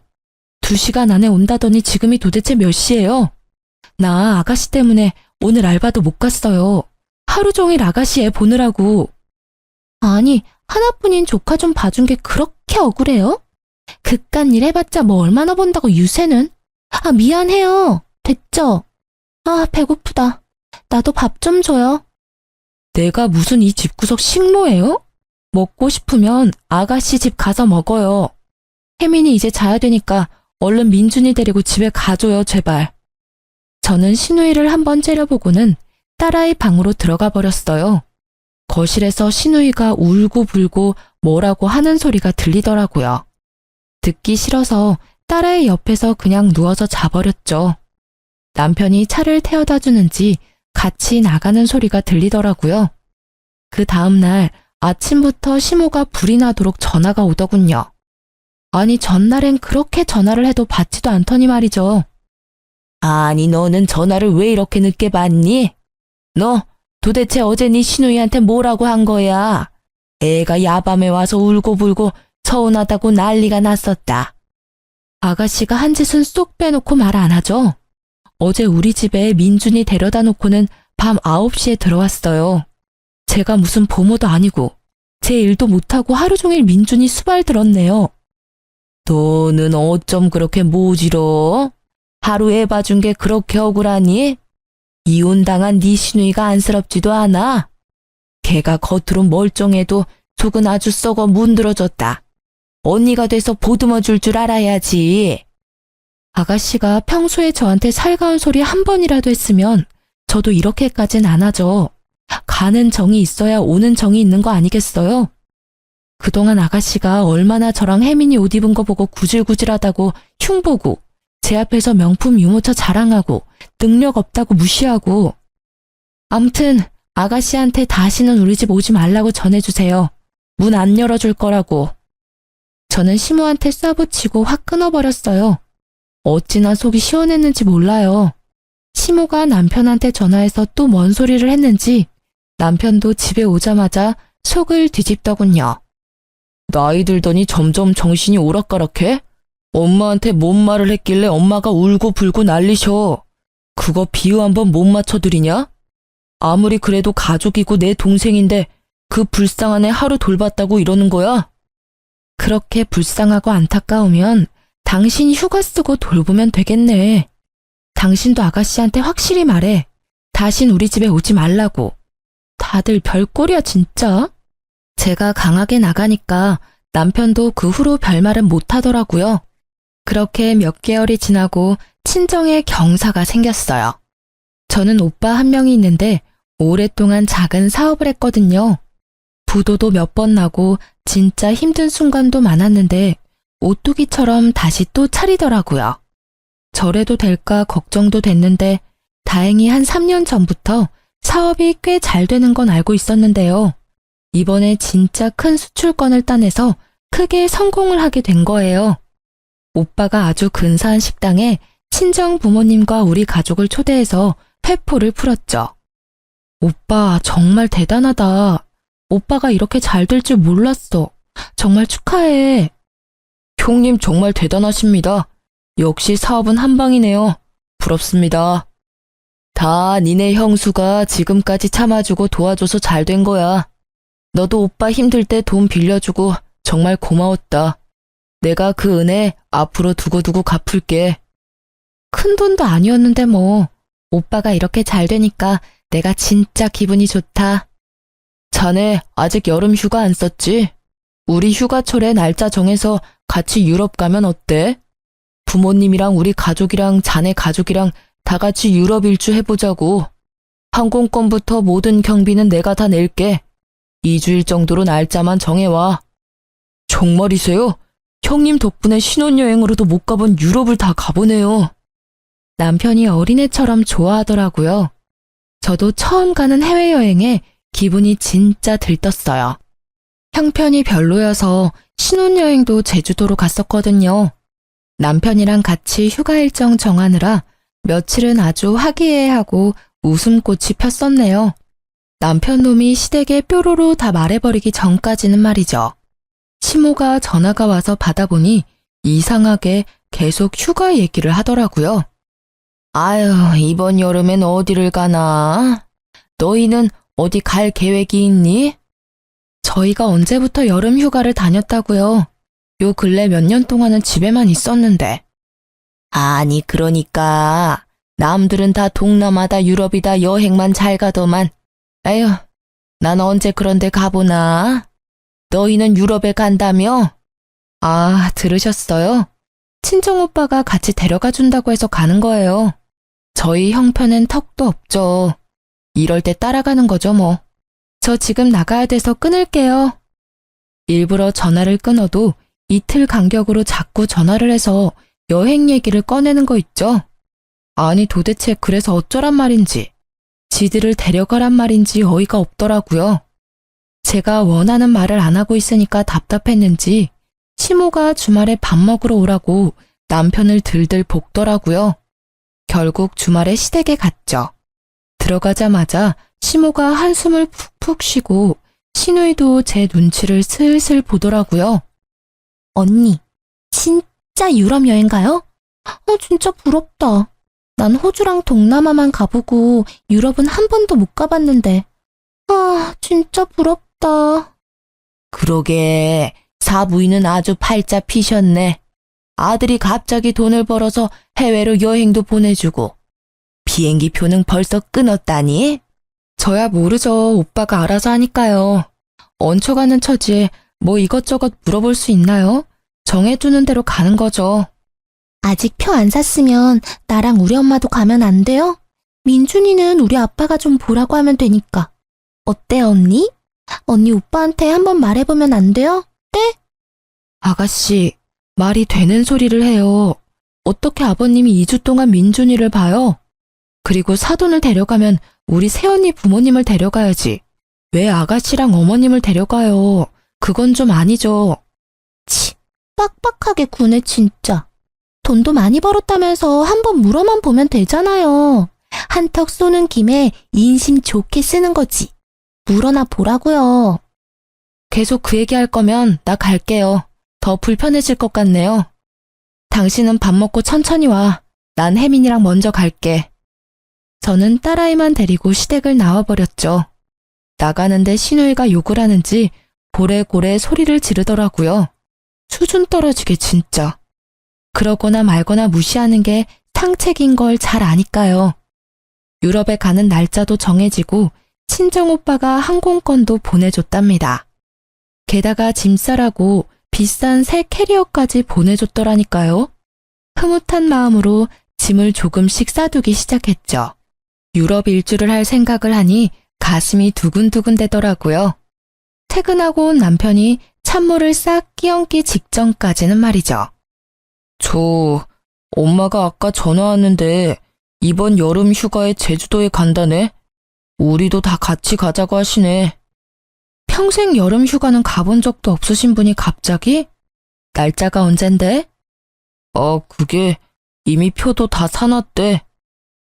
2시간 안에 온다더니 지금이 도대체 몇 시예요? 나 아가씨 때문에 오늘 알바도 못 갔어요. 하루 종일 아가씨 애 보느라고. 아니, 하나뿐인 조카 좀 봐준 게 그렇게 억울해요? 그깟 일 해봤자 뭐 얼마나 번다고 유세는? 아, 미안해요. 됐죠? 아, 배고프다. 나도 밥 좀 줘요. 내가 무슨 이 집구석 식모예요? 먹고 싶으면 아가씨 집 가서 먹어요. 혜민이 이제 자야 되니까 얼른 민준이 데리고 집에 가줘요, 제발. 저는 신우이를 한번 째려보고는 딸아이 방으로 들어가 버렸어요. 거실에서 신우이가 울고불고 뭐라고 하는 소리가 들리더라고요. 듣기 싫어서 딸아이 옆에서 그냥 누워서 자버렸죠. 남편이 차를 태워다 주는지 같이 나가는 소리가 들리더라고요. 그 다음날 아침부터 시모가 불이 나도록 전화가 오더군요. 아니, 전날엔 그렇게 전화를 해도 받지도 않더니 말이죠. 아니, 너는 전화를 왜 이렇게 늦게 받니? 너 도대체 어제 네 신우이한테 뭐라고 한 거야? 애가 야밤에 와서 울고불고 서운하다고 난리가 났었다. 아가씨가 한 짓은 쏙 빼놓고 말 안 하죠. 어제 우리 집에 민준이 데려다 놓고는 밤 9시에 들어왔어요. 제가 무슨 보모도 아니고 제 일도 못하고 하루 종일 민준이 수발 들었네요. 너는 어쩜 그렇게 모지러? 하루 애 봐준 게 그렇게 억울하니? 이혼당한 네 시누이가 안쓰럽지도 않아? 걔가 겉으로 멀쩡해도 속은 아주 썩어 문드러졌다. 언니가 돼서 보듬어 줄 줄 알아야지. 아가씨가 평소에 저한테 살가운 소리 한 번이라도 했으면 저도 이렇게까진 안 하죠. 가는 정이 있어야 오는 정이 있는 거 아니겠어요? 그동안 아가씨가 얼마나 저랑 혜민이 옷 입은 거 보고 구질구질하다고 흉보고 제 앞에서 명품 유모차 자랑하고 능력 없다고 무시하고. 암튼 아가씨한테 다시는 우리 집 오지 말라고 전해주세요. 문 안 열어줄 거라고. 저는 시모한테 쏴붙이고 확 끊어버렸어요. 어찌나 속이 시원했는지 몰라요. 시모가 남편한테 전화해서 또 뭔 소리를 했는지 남편도 집에 오자마자 속을 뒤집더군요. 나이 들더니 점점 정신이 오락가락해? 엄마한테 뭔 말을 했길래 엄마가 울고불고 난리셔. 그거 비유 한번 못 맞춰드리냐? 아무리 그래도 가족이고 내 동생인데 그 불쌍한 애 하루 돌봤다고 이러는 거야? 그렇게 불쌍하고 안타까우면 당신이 휴가 쓰고 돌보면 되겠네. 당신도 아가씨한테 확실히 말해. 다신 우리 집에 오지 말라고. 다들 별꼴이야 진짜. 제가 강하게 나가니까 남편도 그 후로 별말은 못하더라고요. 그렇게 몇 개월이 지나고 친정에 경사가 생겼어요. 저는 오빠 한 명이 있는데 오랫동안 작은 사업을 했거든요. 부도도 몇 번 나고 진짜 힘든 순간도 많았는데 오뚜기처럼 다시 또 차리더라고요. 저래도 될까 걱정도 됐는데 다행히 한 3년 전부터 사업이 꽤 잘 되는 건 알고 있었는데요. 이번에 진짜 큰 수출권을 따내서 크게 성공을 하게 된 거예요. 오빠가 아주 근사한 식당에 친정 부모님과 우리 가족을 초대해서 회포를 풀었죠. 오빠 정말 대단하다. 오빠가 이렇게 잘 될 줄 몰랐어. 정말 축하해. 형님 정말 대단하십니다. 역시 사업은 한 방이네요. 부럽습니다. 다 니네 형수가 지금까지 참아주고 도와줘서 잘 된 거야. 너도 오빠 힘들 때 돈 빌려주고 정말 고마웠다. 내가 그 은혜 앞으로 두고두고 갚을게. 큰 돈도 아니었는데 뭐. 오빠가 이렇게 잘 되니까 내가 진짜 기분이 좋다. 자네 아직 여름 휴가 안 썼지? 우리 휴가철에 날짜 정해서 같이 유럽 가면 어때? 부모님이랑 우리 가족이랑 자네 가족이랑 다 같이 유럽 일주 해보자고. 항공권부터 모든 경비는 내가 다 낼게. 2주일 정도로 날짜만 정해와. 정말이세요? 형님 덕분에 신혼여행으로도 못 가본 유럽을 다 가보네요. 남편이 어린애처럼 좋아하더라고요. 저도 처음 가는 해외여행에 기분이 진짜 들떴어요. 형편이 별로여서 신혼여행도 제주도로 갔었거든요. 남편이랑 같이 휴가 일정 정하느라 며칠은 아주 화기애애하고 웃음꽃이 폈었네요. 남편 놈이 시댁에 뾰로로 다 말해버리기 전까지는 말이죠. 시모가 전화가 와서 받아보니 이상하게 계속 휴가 얘기를 하더라고요. 아유, 이번 여름엔 어디를 가나? 너희는 어디 갈 계획이 있니? 저희가 언제부터 여름 휴가를 다녔다고요? 요 근래 몇 년 동안은 집에만 있었는데. 아니, 그러니까 남들은 다 동남아다 유럽이다 여행만 잘 가더만. 에휴, 난 언제 그런 데 가보나? 너희는 유럽에 간다며? 아, 들으셨어요? 친정오빠가 같이 데려가 준다고 해서 가는 거예요. 저희 형편엔 턱도 없죠. 이럴 때 따라가는 거죠, 뭐. 저 지금 나가야 돼서 끊을게요. 일부러 전화를 끊어도 이틀 간격으로 자꾸 전화를 해서 여행 얘기를 꺼내는 거 있죠? 아니, 도대체 그래서 어쩌란 말인지, 지들을 데려가란 말인지 어이가 없더라고요. 제가 원하는 말을 안 하고 있으니까 답답했는지 시모가 주말에 밥 먹으러 오라고 남편을 들들 볶더라고요. 결국 주말에 시댁에 갔죠. 들어가자마자 시모가 한숨을 푹푹 쉬고 시누이도 제 눈치를 슬슬 보더라고요. 언니, 진짜 유럽 여행 가요? 진짜 부럽다. 난 호주랑 동남아만 가보고 유럽은 한 번도 못 가봤는데. 진짜 부럽다. 그러게, 사부인은 아주 팔자 피셨네. 아들이 갑자기 돈을 벌어서 해외로 여행도 보내주고. 비행기 표는 벌써 끊었다니? 저야 모르죠. 오빠가 알아서 하니까요. 얹혀가는 처지에 뭐 이것저것 물어볼 수 있나요? 정해주는 대로 가는 거죠. 아직 표 안 샀으면 나랑 우리 엄마도 가면 안 돼요? 민준이는 우리 아빠가 좀 보라고 하면 되니까. 어때, 언니? 언니 오빠한테 한번 말해보면 안 돼요? 네? 아가씨, 말이 되는 소리를 해요. 어떻게 아버님이 2주 동안 민준이를 봐요? 그리고 사돈을 데려가면 우리 새언니 부모님을 데려가야지. 왜 아가씨랑 어머님을 데려가요? 그건 좀 아니죠. 치, 빡빡하게 구네 진짜. 돈도 많이 벌었다면서 한번 물어만 보면 되잖아요. 한턱 쏘는 김에 인심 좋게 쓰는 거지. 물어나 보라고요. 계속 그 얘기할 거면 나 갈게요. 더 불편해질 것 같네요. 당신은 밥 먹고 천천히 와. 난 혜민이랑 먼저 갈게. 저는 딸아이만 데리고 시댁을 나와버렸죠. 나가는데 시누이가 욕을 하는지 고래고래 소리를 지르더라고요. 수준 떨어지게 진짜. 그러거나 말거나 무시하는 게 상책인 걸 잘 아니까요. 유럽에 가는 날짜도 정해지고 친정오빠가 항공권도 보내줬답니다. 게다가 짐 싸라고 비싼 새 캐리어까지 보내줬더라니까요. 흐뭇한 마음으로 짐을 조금씩 싸두기 시작했죠. 유럽 일주를 할 생각을 하니 가슴이 두근두근 되더라고요. 퇴근하고 온 남편이 찬물을 싹 끼얹기 직전까지는 말이죠. 엄마가 아까 전화 왔는데 이번 여름 휴가에 제주도에 간다네. 우리도 다 같이 가자고 하시네. 평생 여름 휴가는 가본 적도 없으신 분이 갑자기? 날짜가 언젠데? 그게 이미 표도 다 사놨대.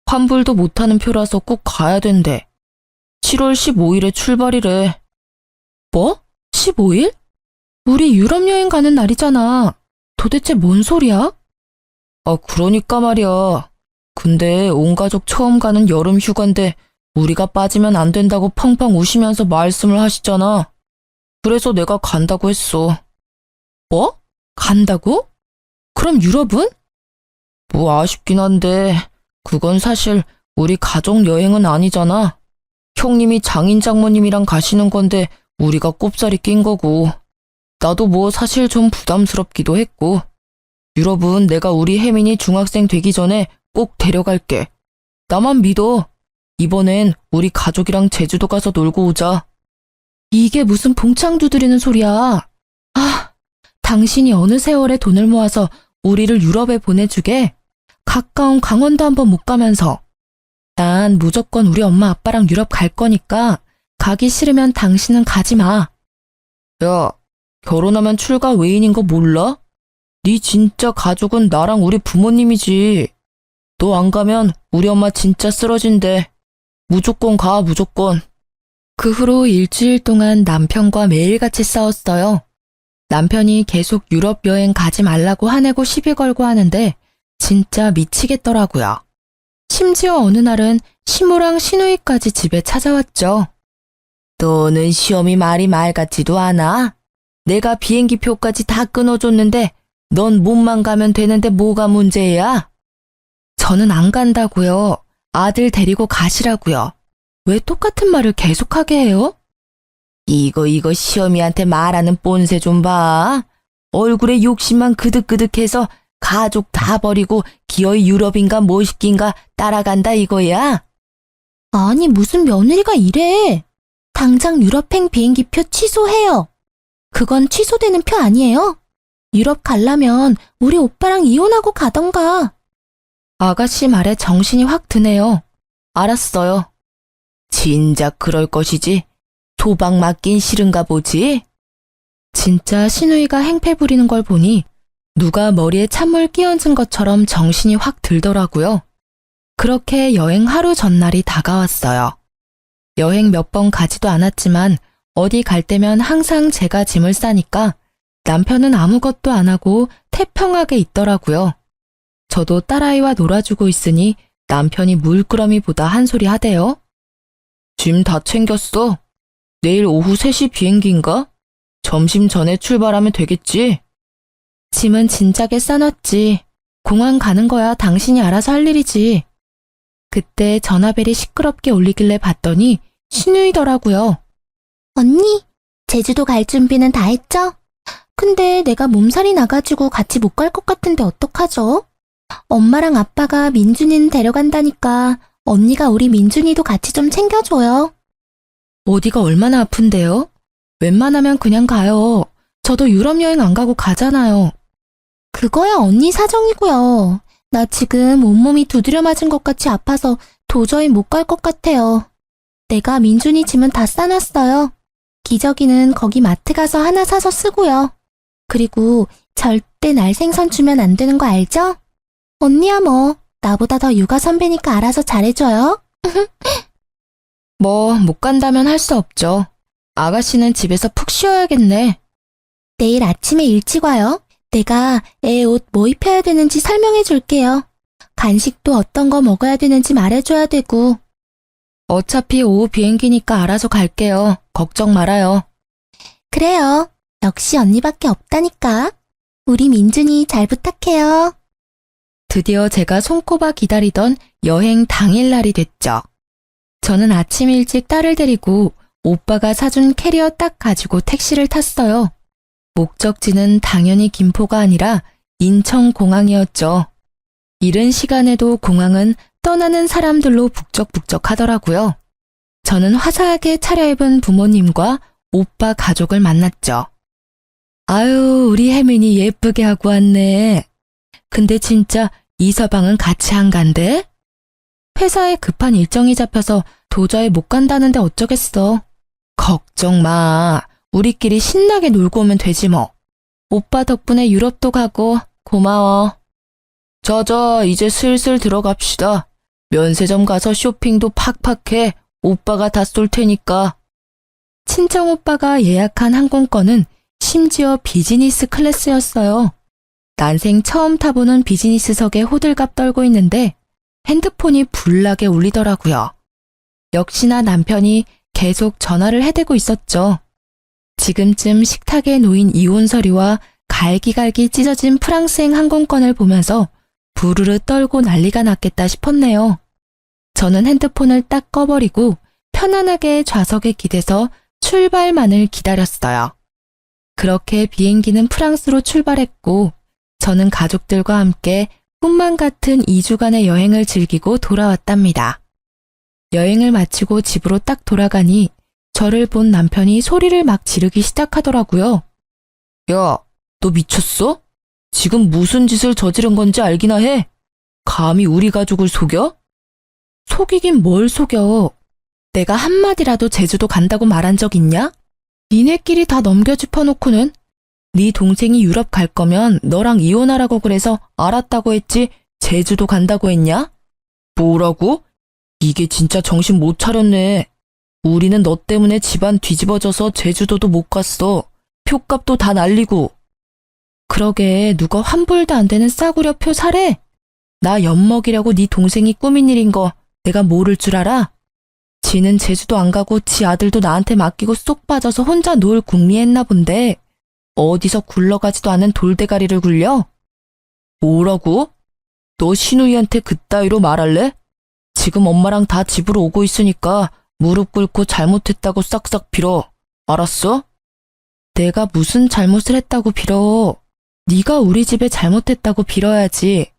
환불도 못하는 표라서 꼭 가야 된대. 7월 15일에 출발이래. 뭐? 15일? 우리 유럽 여행 가는 날이잖아. 도대체 뭔 소리야? 그러니까 말이야. 근데 온 가족 처음 가는 여름 휴가인데 우리가 빠지면 안 된다고 펑펑 우시면서 말씀을 하시잖아. 그래서 내가 간다고 했어. 뭐? 간다고? 그럼 유럽은? 뭐 아쉽긴 한데 그건 사실 우리 가족 여행은 아니잖아. 형님이 장인 장모님이랑 가시는 건데 우리가 꼽사리 낀 거고. 나도 뭐 사실 좀 부담스럽기도 했고. 유럽은 내가 우리 혜민이 중학생 되기 전에 꼭 데려갈게. 나만 믿어. 이번엔 우리 가족이랑 제주도 가서 놀고 오자. 이게 무슨 봉창 두드리는 소리야. 당신이 어느 세월에 돈을 모아서 우리를 유럽에 보내주게? 가까운 강원도 한번 못 가면서. 난 무조건 우리 엄마 아빠랑 유럽 갈 거니까 가기 싫으면 당신은 가지 마. 야, 결혼하면 출가 외인인 거 몰라? 네 진짜 가족은 나랑 우리 부모님이지. 너 안 가면 우리 엄마 진짜 쓰러진대. 무조건 가, 무조건. 그 후로 일주일 동안 남편과 매일같이 싸웠어요. 남편이 계속 유럽 여행 가지 말라고 화내고 시비 걸고 하는데 진짜 미치겠더라고요. 심지어 어느 날은 시모랑 시누이까지 집에 찾아왔죠. 너는 시험이 말이 말 같지도 않아? 내가 비행기 표까지 다 끊어줬는데 넌 몸만 가면 되는데 뭐가 문제야? 저는 안 간다고요. 아들 데리고 가시라고요. 왜 똑같은 말을 계속하게 해요? 이거 시어미한테 말하는 뽐새 좀 봐. 얼굴에 욕심만 그득그득해서 가족 다 버리고 기어이 유럽인가 뭐시긴가 따라간다 이거야? 아니 무슨 며느리가 이래. 당장 유럽행 비행기표 취소해요. 그건 취소되는 표 아니에요? 유럽 가려면 우리 오빠랑 이혼하고 가던가. 아가씨 말에 정신이 확 드네요. 알았어요. 진작 그럴 것이지. 도박 맞긴 싫은가 보지? 진짜 시누이가 행패 부리는 걸 보니 누가 머리에 찬물 끼얹은 것처럼 정신이 확 들더라고요. 그렇게 여행 하루 전날이 다가왔어요. 여행 몇 번 가지도 않았지만 어디 갈 때면 항상 제가 짐을 싸니까 남편은 아무것도 안 하고 태평하게 있더라고요. 저도 딸아이와 놀아주고 있으니 남편이 물끄러미보다 한 소리 하대요. 짐 다 챙겼어? 내일 오후 3시 비행기인가? 점심 전에 출발하면 되겠지? 짐은 진작에 싸놨지. 공항 가는 거야 당신이 알아서 할 일이지. 그때 전화벨이 시끄럽게 울리길래 봤더니 신우이더라고요. 언니, 제주도 갈 준비는 다 했죠? 근데 내가 몸살이 나가지고 같이 못 갈 것 같은데 어떡하죠? 엄마랑 아빠가 민준이는 데려간다니까 언니가 우리 민준이도 같이 좀 챙겨줘요. 어디가 얼마나 아픈데요? 웬만하면 그냥 가요. 저도 유럽 여행 안 가고 가잖아요. 그거야 언니 사정이고요. 나 지금 온몸이 두드려 맞은 것 같이 아파서 도저히 못 갈 것 같아요. 내가 민준이 짐은 다 싸놨어요. 기저귀는 거기 마트 가서 하나 사서 쓰고요. 그리고 절대 날 생선 주면 안 되는 거 알죠? 언니야 뭐 나보다 더 육아 선배니까 알아서 잘해줘요. 뭐 못 간다면 할 수 없죠. 아가씨는 집에서 푹 쉬어야겠네. 내일 아침에 일찍 와요. 내가 애 옷 뭐 입혀야 되는지 설명해 줄게요. 간식도 어떤 거 먹어야 되는지 말해줘야 되고. 어차피 오후 비행기니까 알아서 갈게요. 걱정 말아요. 그래요. 역시 언니밖에 없다니까. 우리 민준이 잘 부탁해요. 드디어 제가 손꼽아 기다리던 여행 당일날이 됐죠. 저는 아침 일찍 딸을 데리고 오빠가 사준 캐리어 딱 가지고 택시를 탔어요. 목적지는 당연히 김포가 아니라 인천공항이었죠. 이른 시간에도 공항은 떠나는 사람들로 북적북적하더라고요. 저는 화사하게 차려입은 부모님과 오빠 가족을 만났죠. 아유, 우리 혜민이 예쁘게 하고 왔네. 근데 진짜 이 서방은 같이 안 간대? 회사에 급한 일정이 잡혀서 도저히 못 간다는데 어쩌겠어. 걱정 마. 우리끼리 신나게 놀고 오면 되지 뭐. 오빠 덕분에 유럽도 가고 고마워. 자자, 이제 슬슬 들어갑시다. 면세점 가서 쇼핑도 팍팍 해. 오빠가 다 쏠 테니까. 친정 오빠가 예약한 항공권은 심지어 비즈니스 클래스였어요. 난생 처음 타보는 비즈니스석에 호들갑 떨고 있는데 핸드폰이 불나게 울리더라고요. 역시나 남편이 계속 전화를 해대고 있었죠. 지금쯤 식탁에 놓인 이혼 서류와 갈기갈기 찢어진 프랑스행 항공권을 보면서 부르르 떨고 난리가 났겠다 싶었네요. 저는 핸드폰을 딱 꺼버리고 편안하게 좌석에 기대서 출발만을 기다렸어요. 그렇게 비행기는 프랑스로 출발했고 저는 가족들과 함께 꿈만 같은 2주간의 여행을 즐기고 돌아왔답니다. 여행을 마치고 집으로 딱 돌아가니 저를 본 남편이 소리를 막 지르기 시작하더라고요. 야, 너 미쳤어? 지금 무슨 짓을 저지른 건지 알기나 해? 감히 우리 가족을 속여? 속이긴 뭘 속여. 내가 한마디라도 제주도 간다고 말한 적 있냐? 니네끼리 다 넘겨짚어놓고는 네 동생이 유럽 갈 거면 너랑 이혼하라고 그래서 알았다고 했지 제주도 간다고 했냐? 뭐라고? 이게 진짜 정신 못 차렸네. 우리는 너 때문에 집안 뒤집어져서 제주도도 못 갔어. 표값도 다 날리고. 그러게 누가 환불도 안 되는 싸구려 표 사래? 나 엿먹이려고 네 동생이 꾸민 일인 거 내가 모를 줄 알아? 지는 제주도 안 가고 지 아들도 나한테 맡기고 쏙 빠져서 혼자 놀 궁리했나 본데 어디서 굴러가지도 않은 돌대가리를 굴려? 뭐라고? 너 신우이한테 그따위로 말할래? 지금 엄마랑 다 집으로 오고 있으니까 무릎 꿇고 잘못했다고 싹싹 빌어. 알았어? 내가 무슨 잘못을 했다고 빌어. 네가 우리 집에 잘못했다고 빌어야지.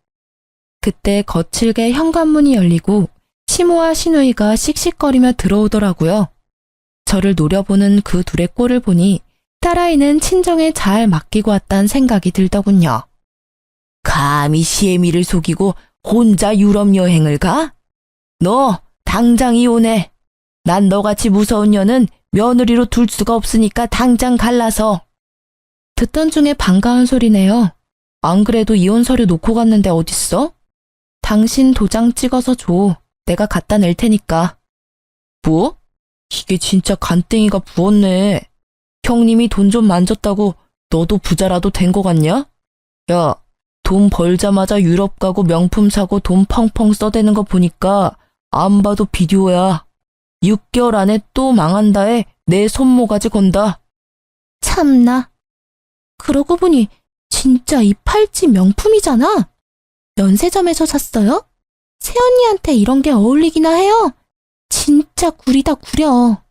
그때 거칠게 현관문이 열리고 시모와 시누이가 씩씩거리며 들어오더라고요. 저를 노려보는 그 둘의 꼴을 보니 딸아이는 친정에 잘 맡기고 왔다는 생각이 들더군요. 감히 시애미를 속이고 혼자 유럽 여행을 가? 너 당장 이혼해. 난 너같이 무서운 년은 며느리로 둘 수가 없으니까 당장 갈라서. 듣던 중에 반가운 소리네요. 안 그래도 이혼 서류 놓고 갔는데 어딨어? 당신 도장 찍어서 줘. 내가 갖다 낼 테니까. 뭐? 이게 진짜 간땡이가 부었네. 형님이 돈 좀 만졌다고 너도 부자라도 된 거 같냐? 야, 돈 벌자마자 유럽 가고 명품 사고 돈 펑펑 써대는 거 보니까 안 봐도 비디오야. 6개월 안에 또 망한다에 내 손모가지 건다. 참나. 그러고 보니 진짜 이 팔찌 명품이잖아. 면세점에서 샀어요? 새언니한테 이런 게 어울리기나 해요. 진짜 구리다 구려.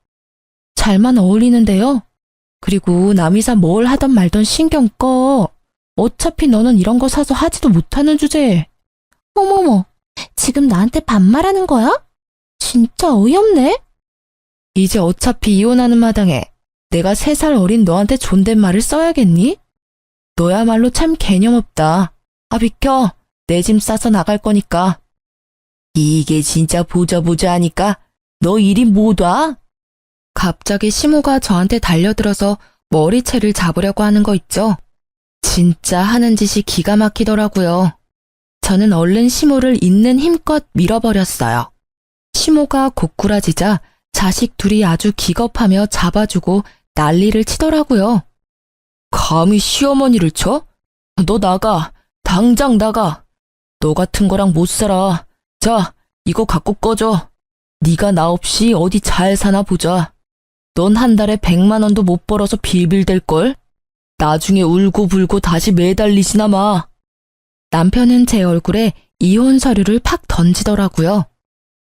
잘만 어울리는데요. 그리고 남이사 뭘 하던 말던 신경 꺼. 어차피 너는 이런 거 사서 하지도 못하는 주제에. 어머머, 지금 나한테 반말하는 거야? 진짜 어이없네. 이제 어차피 이혼하는 마당에 내가 3살 어린 너한테 존댓말을 써야겠니? 너야말로 참 개념 없다. 아, 비켜. 내 짐 싸서 나갈 거니까. 이게 진짜 보자 하니까 너 일이 뭐다? 갑자기 시모가 저한테 달려들어서 머리채를 잡으려고 하는 거 있죠? 진짜 하는 짓이 기가 막히더라고요. 저는 얼른 시모를 있는 힘껏 밀어버렸어요. 시모가 고꾸라지자 자식 둘이 아주 기겁하며 잡아주고 난리를 치더라고요. 감히 시어머니를 쳐? 너 나가. 당장 나가. 너 같은 거랑 못 살아. 자, 이거 갖고 꺼져. 네가 나 없이 어디 잘 사나 보자. 넌 한 달에 100만 원도 못 벌어서 빌빌댈걸? 나중에 울고불고 다시 매달리지나 마. 남편은 제 얼굴에 이혼 서류를 팍 던지더라고요.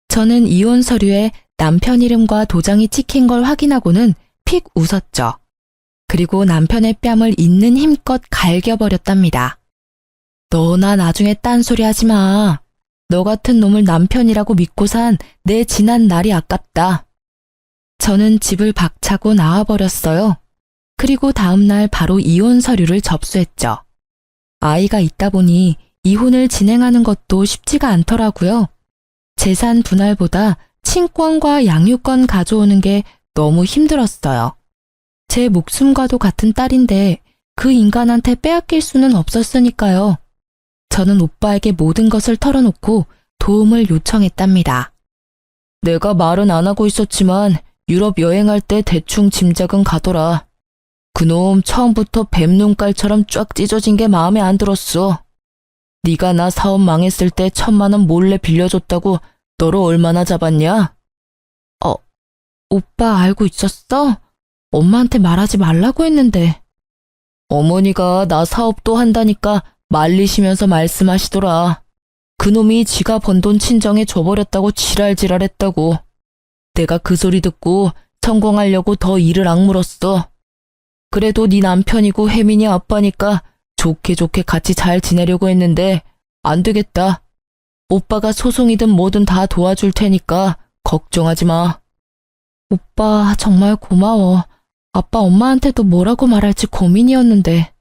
저는 이혼 서류에 남편 이름과 도장이 찍힌 걸 확인하고는 픽 웃었죠. 그리고 남편의 뺨을 있는 힘껏 갈겨버렸답니다. 너나 나중에 딴소리 하지 마. 너 같은 놈을 남편이라고 믿고 산 내 지난 날이 아깝다. 저는 집을 박차고 나와버렸어요. 그리고 다음날 바로 이혼 서류를 접수했죠. 아이가 있다 보니 이혼을 진행하는 것도 쉽지가 않더라고요. 재산 분할보다 친권과 양육권 가져오는 게 너무 힘들었어요. 제 목숨과도 같은 딸인데 그 인간한테 빼앗길 수는 없었으니까요. 저는 오빠에게 모든 것을 털어놓고 도움을 요청했답니다. 내가 말은 안 하고 있었지만 유럽 여행할 때 대충 짐작은 가더라. 그놈 처음부터 뱀 눈깔처럼 쫙 찢어진 게 마음에 안 들었어. 네가 나 사업 망했을 때 1,000만 원 몰래 빌려줬다고 너로 얼마나 잡았냐? 오빠 알고 있었어? 엄마한테 말하지 말라고 했는데. 어머니가 나 사업도 한다니까 말리시면서 말씀하시더라. 그놈이 지가 번 돈 친정에 줘버렸다고 지랄지랄했다고. 내가 그 소리 듣고 성공하려고 더 이를 악물었어. 그래도 네 남편이고 혜민이 아빠니까 좋게 좋게 같이 잘 지내려고 했는데 안 되겠다. 오빠가 소송이든 뭐든 다 도와줄 테니까 걱정하지 마. 오빠 정말 고마워. 아빠 엄마한테도 뭐라고 말할지 고민이었는데.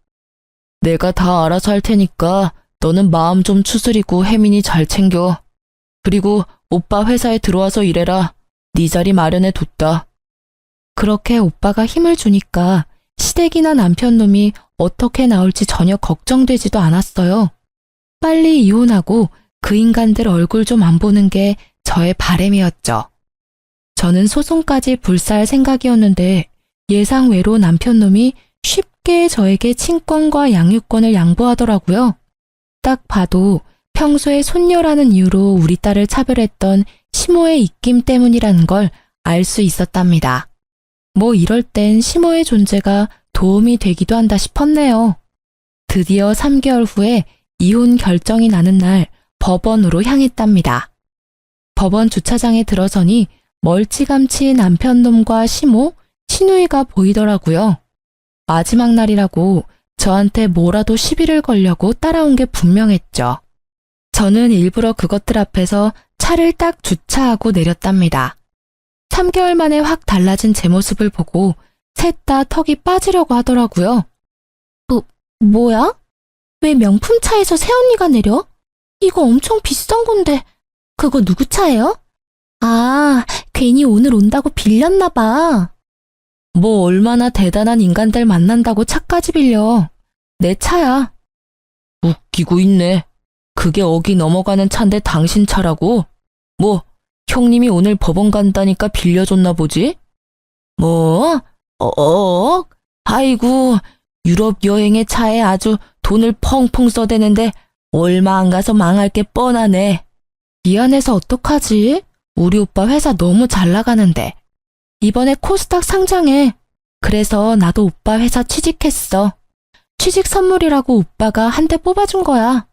내가 다 알아서 할 테니까 너는 마음 좀 추스리고 혜민이 잘 챙겨. 그리고 오빠 회사에 들어와서 일해라. 네 자리 마련해 뒀다. 그렇게 오빠가 힘을 주니까 시댁이나 남편놈이 어떻게 나올지 전혀 걱정되지도 않았어요. 빨리 이혼하고 그 인간들 얼굴 좀 안 보는 게 저의 바람이었죠. 저는 소송까지 불사할 생각이었는데 예상외로 남편놈이 쉽게 저에게 친권과 양육권을 양보하더라고요. 딱 봐도 평소에 손녀라는 이유로 우리 딸을 차별했던 시모의 입김 때문이라는 걸 알 수 있었답니다. 뭐 이럴 땐 시모의 존재가 도움이 되기도 한다 싶었네요. 드디어 3개월 후에 이혼 결정이 나는 날 법원으로 향했답니다. 법원 주차장에 들어서니 멀찌감치 남편놈과 시모, 시누이가 보이더라고요. 마지막 날이라고 저한테 뭐라도 시비를 걸려고 따라온 게 분명했죠. 저는 일부러 그것들 앞에서 차를 딱 주차하고 내렸답니다. 3개월 만에 확 달라진 제 모습을 보고 셋 다 턱이 빠지려고 하더라고요. 뭐야? 왜 명품 차에서 새언니가 내려? 이거 엄청 비싼 건데 그거 누구 차예요? 아, 괜히 오늘 온다고 빌렸나 봐. 뭐 얼마나 대단한 인간들 만난다고 차까지 빌려. 내 차야. 웃기고 있네. 그게 어기 넘어가는 차인데 당신 차라고? 뭐 형님이 오늘 법원 간다니까 빌려줬나 보지? 뭐? 아이고, 유럽 여행의 차에 아주 돈을 펑펑 써대는데 얼마 안 가서 망할 게 뻔하네. 미안해서 어떡하지? 우리 오빠 회사 너무 잘 나가는데. 이번에 코스닥 상장해. 그래서 나도 오빠 회사 취직했어. 취직 선물이라고 오빠가 한 대 뽑아준 거야.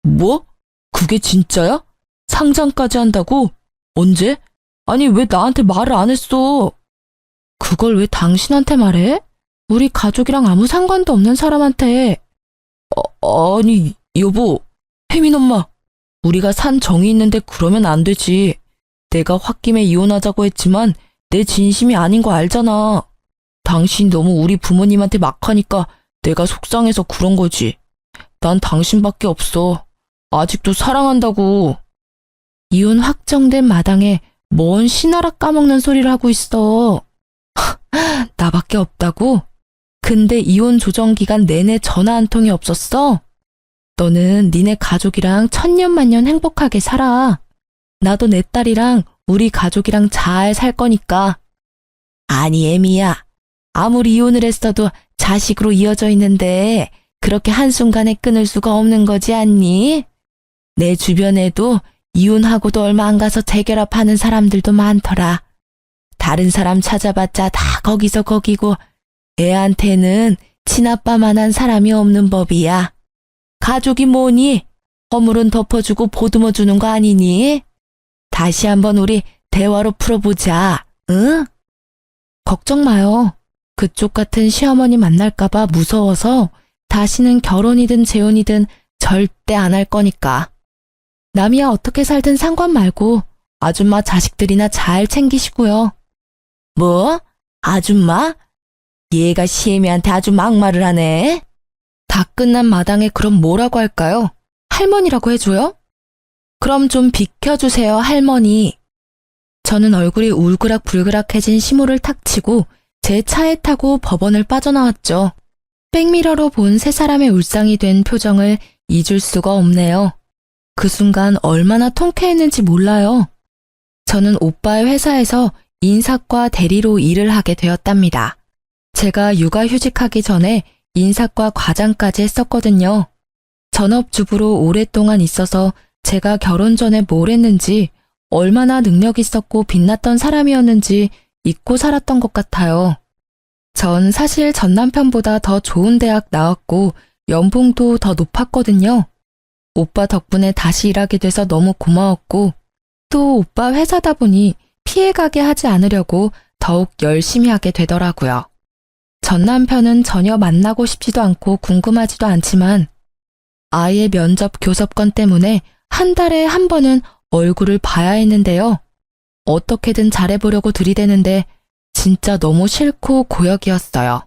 뭐? 그게 진짜야? 상장까지 한다고? 언제? 아니 왜 나한테 말을 안 했어? 그걸 왜 당신한테 말해? 우리 가족이랑 아무 상관도 없는 사람한테. 아니 여보, 혜민 엄마, 우리가 산 정이 있는데 그러면 안 되지. 내가 홧김에 이혼하자고 했지만 내 진심이 아닌 거 알잖아. 당신 너무 우리 부모님한테 막 하니까 내가 속상해서 그런 거지. 난 당신밖에 없어. 아직도 사랑한다고. 이혼 확정된 마당에 뭔 신하락 까먹는 소리를 하고 있어. 나밖에 없다고? 근데 이혼 조정 기간 내내 전화 한 통이 없었어? 너는 니네 가족이랑 천년만년 행복하게 살아. 나도 내 딸이랑 우리 가족이랑 잘 살 거니까. 아니 애미야, 아무리 이혼을 했어도 자식으로 이어져 있는데 그렇게 한순간에 끊을 수가 없는 거지 않니? 내 주변에도 이혼하고도 얼마 안 가서 재결합하는 사람들도 많더라. 다른 사람 찾아봤자 다 거기서 거기고 애한테는 친아빠만한 사람이 없는 법이야. 가족이 뭐니? 허물은 덮어주고 보듬어주는 거 아니니? 다시 한번 우리 대화로 풀어보자, 응? 걱정 마요. 그쪽 같은 시어머니 만날까봐 무서워서 다시는 결혼이든 재혼이든 절대 안 할 거니까. 남이야 어떻게 살든 상관 말고 아줌마 자식들이나 잘 챙기시고요. 뭐? 아줌마? 얘가 시애미한테 아주 막말을 하네. 다 끝난 마당에 그럼 뭐라고 할까요? 할머니라고 해줘요? 그럼 좀 비켜주세요, 할머니. 저는 얼굴이 울그락불그락해진 시모를 탁 치고 제 차에 타고 법원을 빠져나왔죠. 백미러로 본 세 사람의 울상이 된 표정을 잊을 수가 없네요. 그 순간 얼마나 통쾌했는지 몰라요. 저는 오빠의 회사에서 인사과 대리로 일을 하게 되었답니다. 제가 육아휴직하기 전에 인사과 과장까지 했었거든요. 전업주부로 오랫동안 있어서 제가 결혼 전에 뭘 했는지, 얼마나 능력 있었고 빛났던 사람이었는지 잊고 살았던 것 같아요. 전 사실 전 남편보다 더 좋은 대학 나왔고 연봉도 더 높았거든요. 오빠 덕분에 다시 일하게 돼서 너무 고마웠고, 또 오빠 회사다 보니 피해가게 하지 않으려고 더욱 열심히 하게 되더라고요. 전 남편은 전혀 만나고 싶지도 않고 궁금하지도 않지만 아이의 면접 교섭권 때문에 한 달에 한 번은 얼굴을 봐야 했는데요. 어떻게든 잘해보려고 들이대는데 진짜 너무 싫고 고역이었어요.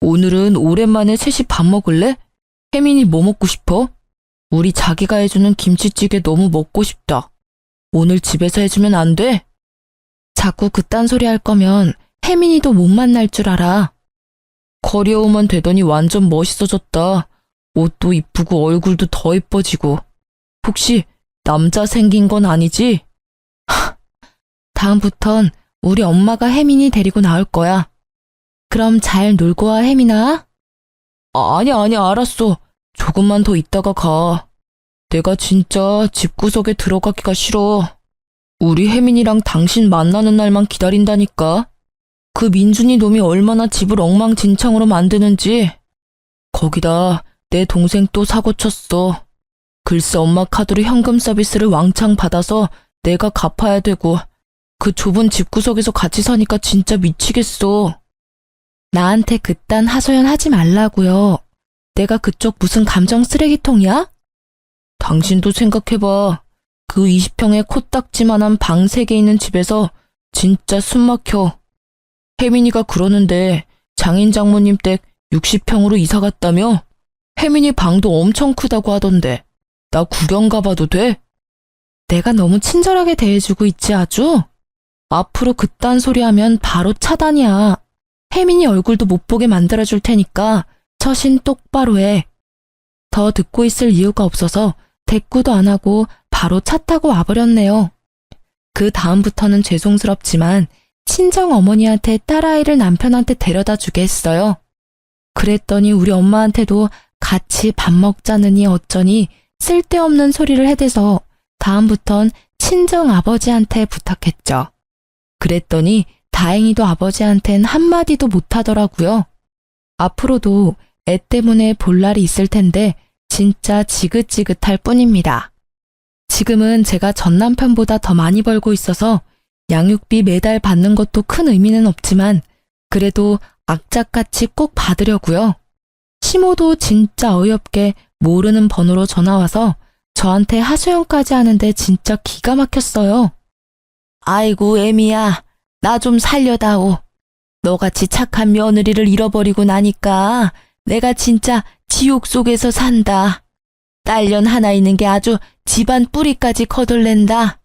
오늘은 오랜만에 셋이 밥 먹을래? 혜민이 뭐 먹고 싶어? 우리 자기가 해주는 김치찌개 너무 먹고 싶다. 오늘 집에서 해주면 안 돼? 자꾸 그딴 소리 할 거면 혜민이도 못 만날 줄 알아. 커리어우먼 되더니 완전 멋있어졌다. 옷도 이쁘고 얼굴도 더 이뻐지고. 혹시 남자 생긴 건 아니지? 다음부턴 우리 엄마가 혜민이 데리고 나올 거야. 그럼 잘 놀고 와, 혜민아. 아니야, 알았어. 조금만 더 있다가 가. 내가 진짜 집구석에 들어가기가 싫어. 우리 혜민이랑 당신 만나는 날만 기다린다니까. 그 민준이 놈이 얼마나 집을 엉망진창으로 만드는지. 거기다 내 동생 또 사고 쳤어. 글쎄 엄마 카드로 현금 서비스를 왕창 받아서 내가 갚아야 되고, 그 좁은 집구석에서 같이 사니까 진짜 미치겠어. 나한테 그딴 하소연 하지 말라고요. 내가 그쪽 무슨 감정 쓰레기통이야? 당신도 생각해봐. 그 20평의 코딱지만한 방 3개 있는 집에서 진짜 숨 막혀. 혜민이가 그러는데 장인 장모님 댁 60평으로 이사 갔다며? 혜민이 방도 엄청 크다고 하던데 나 구경 가봐도 돼? 내가 너무 친절하게 대해주고 있지 아주? 앞으로 그딴 소리 하면 바로 차단이야. 혜민이 얼굴도 못 보게 만들어줄 테니까 처신 똑바로 해. 더 듣고 있을 이유가 없어서 대꾸도 안 하고 바로 차 타고 와버렸네요. 그 다음부터는 죄송스럽지만 친정 어머니한테 딸아이를 남편한테 데려다 주게 했어요. 그랬더니 우리 엄마한테도 같이 밥 먹자느니 어쩌니 쓸데없는 소리를 해대서 다음부턴 친정 아버지한테 부탁했죠. 그랬더니 다행히도 아버지한텐 한마디도 못하더라고요. 앞으로도 애 때문에 볼 날이 있을 텐데 진짜 지긋지긋할 뿐입니다. 지금은 제가 전 남편보다 더 많이 벌고 있어서 양육비 매달 받는 것도 큰 의미는 없지만 그래도 악착같이 꼭 받으려고요. 시모도 진짜 어이없게 모르는 번호로 전화와서 저한테 하소연까지 하는데 진짜 기가 막혔어요. 아이고 애미야, 나 좀 살려다오. 너같이 착한 며느리를 잃어버리고 나니까 내가 진짜 지옥 속에서 산다. 딸년 하나 있는 게 아주 집안 뿌리까지 거덜낸다.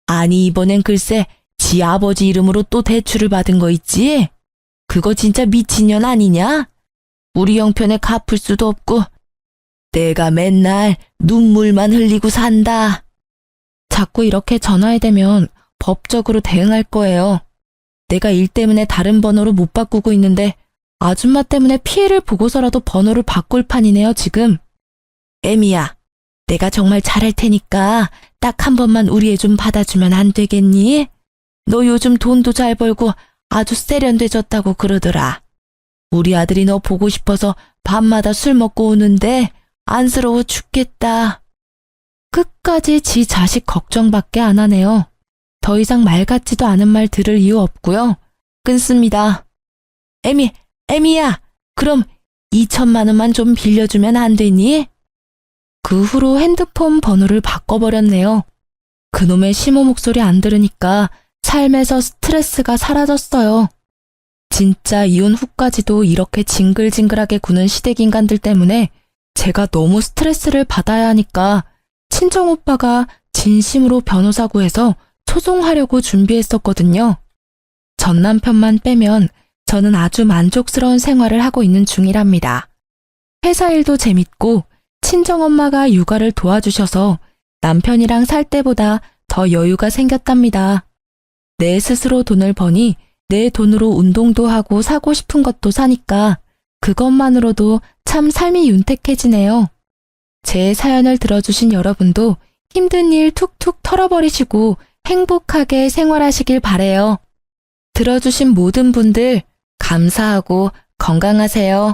아니 이번엔 글쎄 지 아버지 이름으로 또 대출을 받은 거 있지? 그거 진짜 미친년 아니냐? 우리 형편에 갚을 수도 없고 내가 맨날 눈물만 흘리고 산다. 자꾸 이렇게 전화해 대면 법적으로 대응할 거예요. 내가 일 때문에 다른 번호로 못 바꾸고 있는데 아줌마 때문에 피해를 보고서라도 번호를 바꿀 판이네요 지금. 애미야, 내가 정말 잘할 테니까 딱 한 번만 우리 애 좀 받아주면 안 되겠니? 너 요즘 돈도 잘 벌고 아주 세련돼졌다고 그러더라. 우리 아들이 너 보고 싶어서 밤마다 술 먹고 오는데 안쓰러워 죽겠다. 끝까지 지 자식 걱정밖에 안 하네요. 더 이상 말 같지도 않은 말 들을 이유 없고요. 끊습니다. 애미야, 그럼 2천만 원만 좀 빌려주면 안 되니? 그 후로 핸드폰 번호를 바꿔버렸네요. 그놈의 시모 목소리 안 들으니까 삶에서 스트레스가 사라졌어요. 진짜 이혼 후까지도 이렇게 징글징글하게 구는 시댁 인간들 때문에 제가 너무 스트레스를 받아야 하니까 친정오빠가 진심으로 변호사 구해서 소송하려고 준비했었거든요. 전 남편만 빼면 저는 아주 만족스러운 생활을 하고 있는 중이랍니다. 회사 일도 재밌고 친정엄마가 육아를 도와주셔서 남편이랑 살 때보다 더 여유가 생겼답니다. 내 스스로 돈을 버니 내 돈으로 운동도 하고 사고 싶은 것도 사니까 그것만으로도 참 삶이 윤택해지네요. 제 사연을 들어주신 여러분도 힘든 일 툭툭 털어버리시고 행복하게 생활하시길 바래요. 들어주신 모든 분들 감사하고 건강하세요.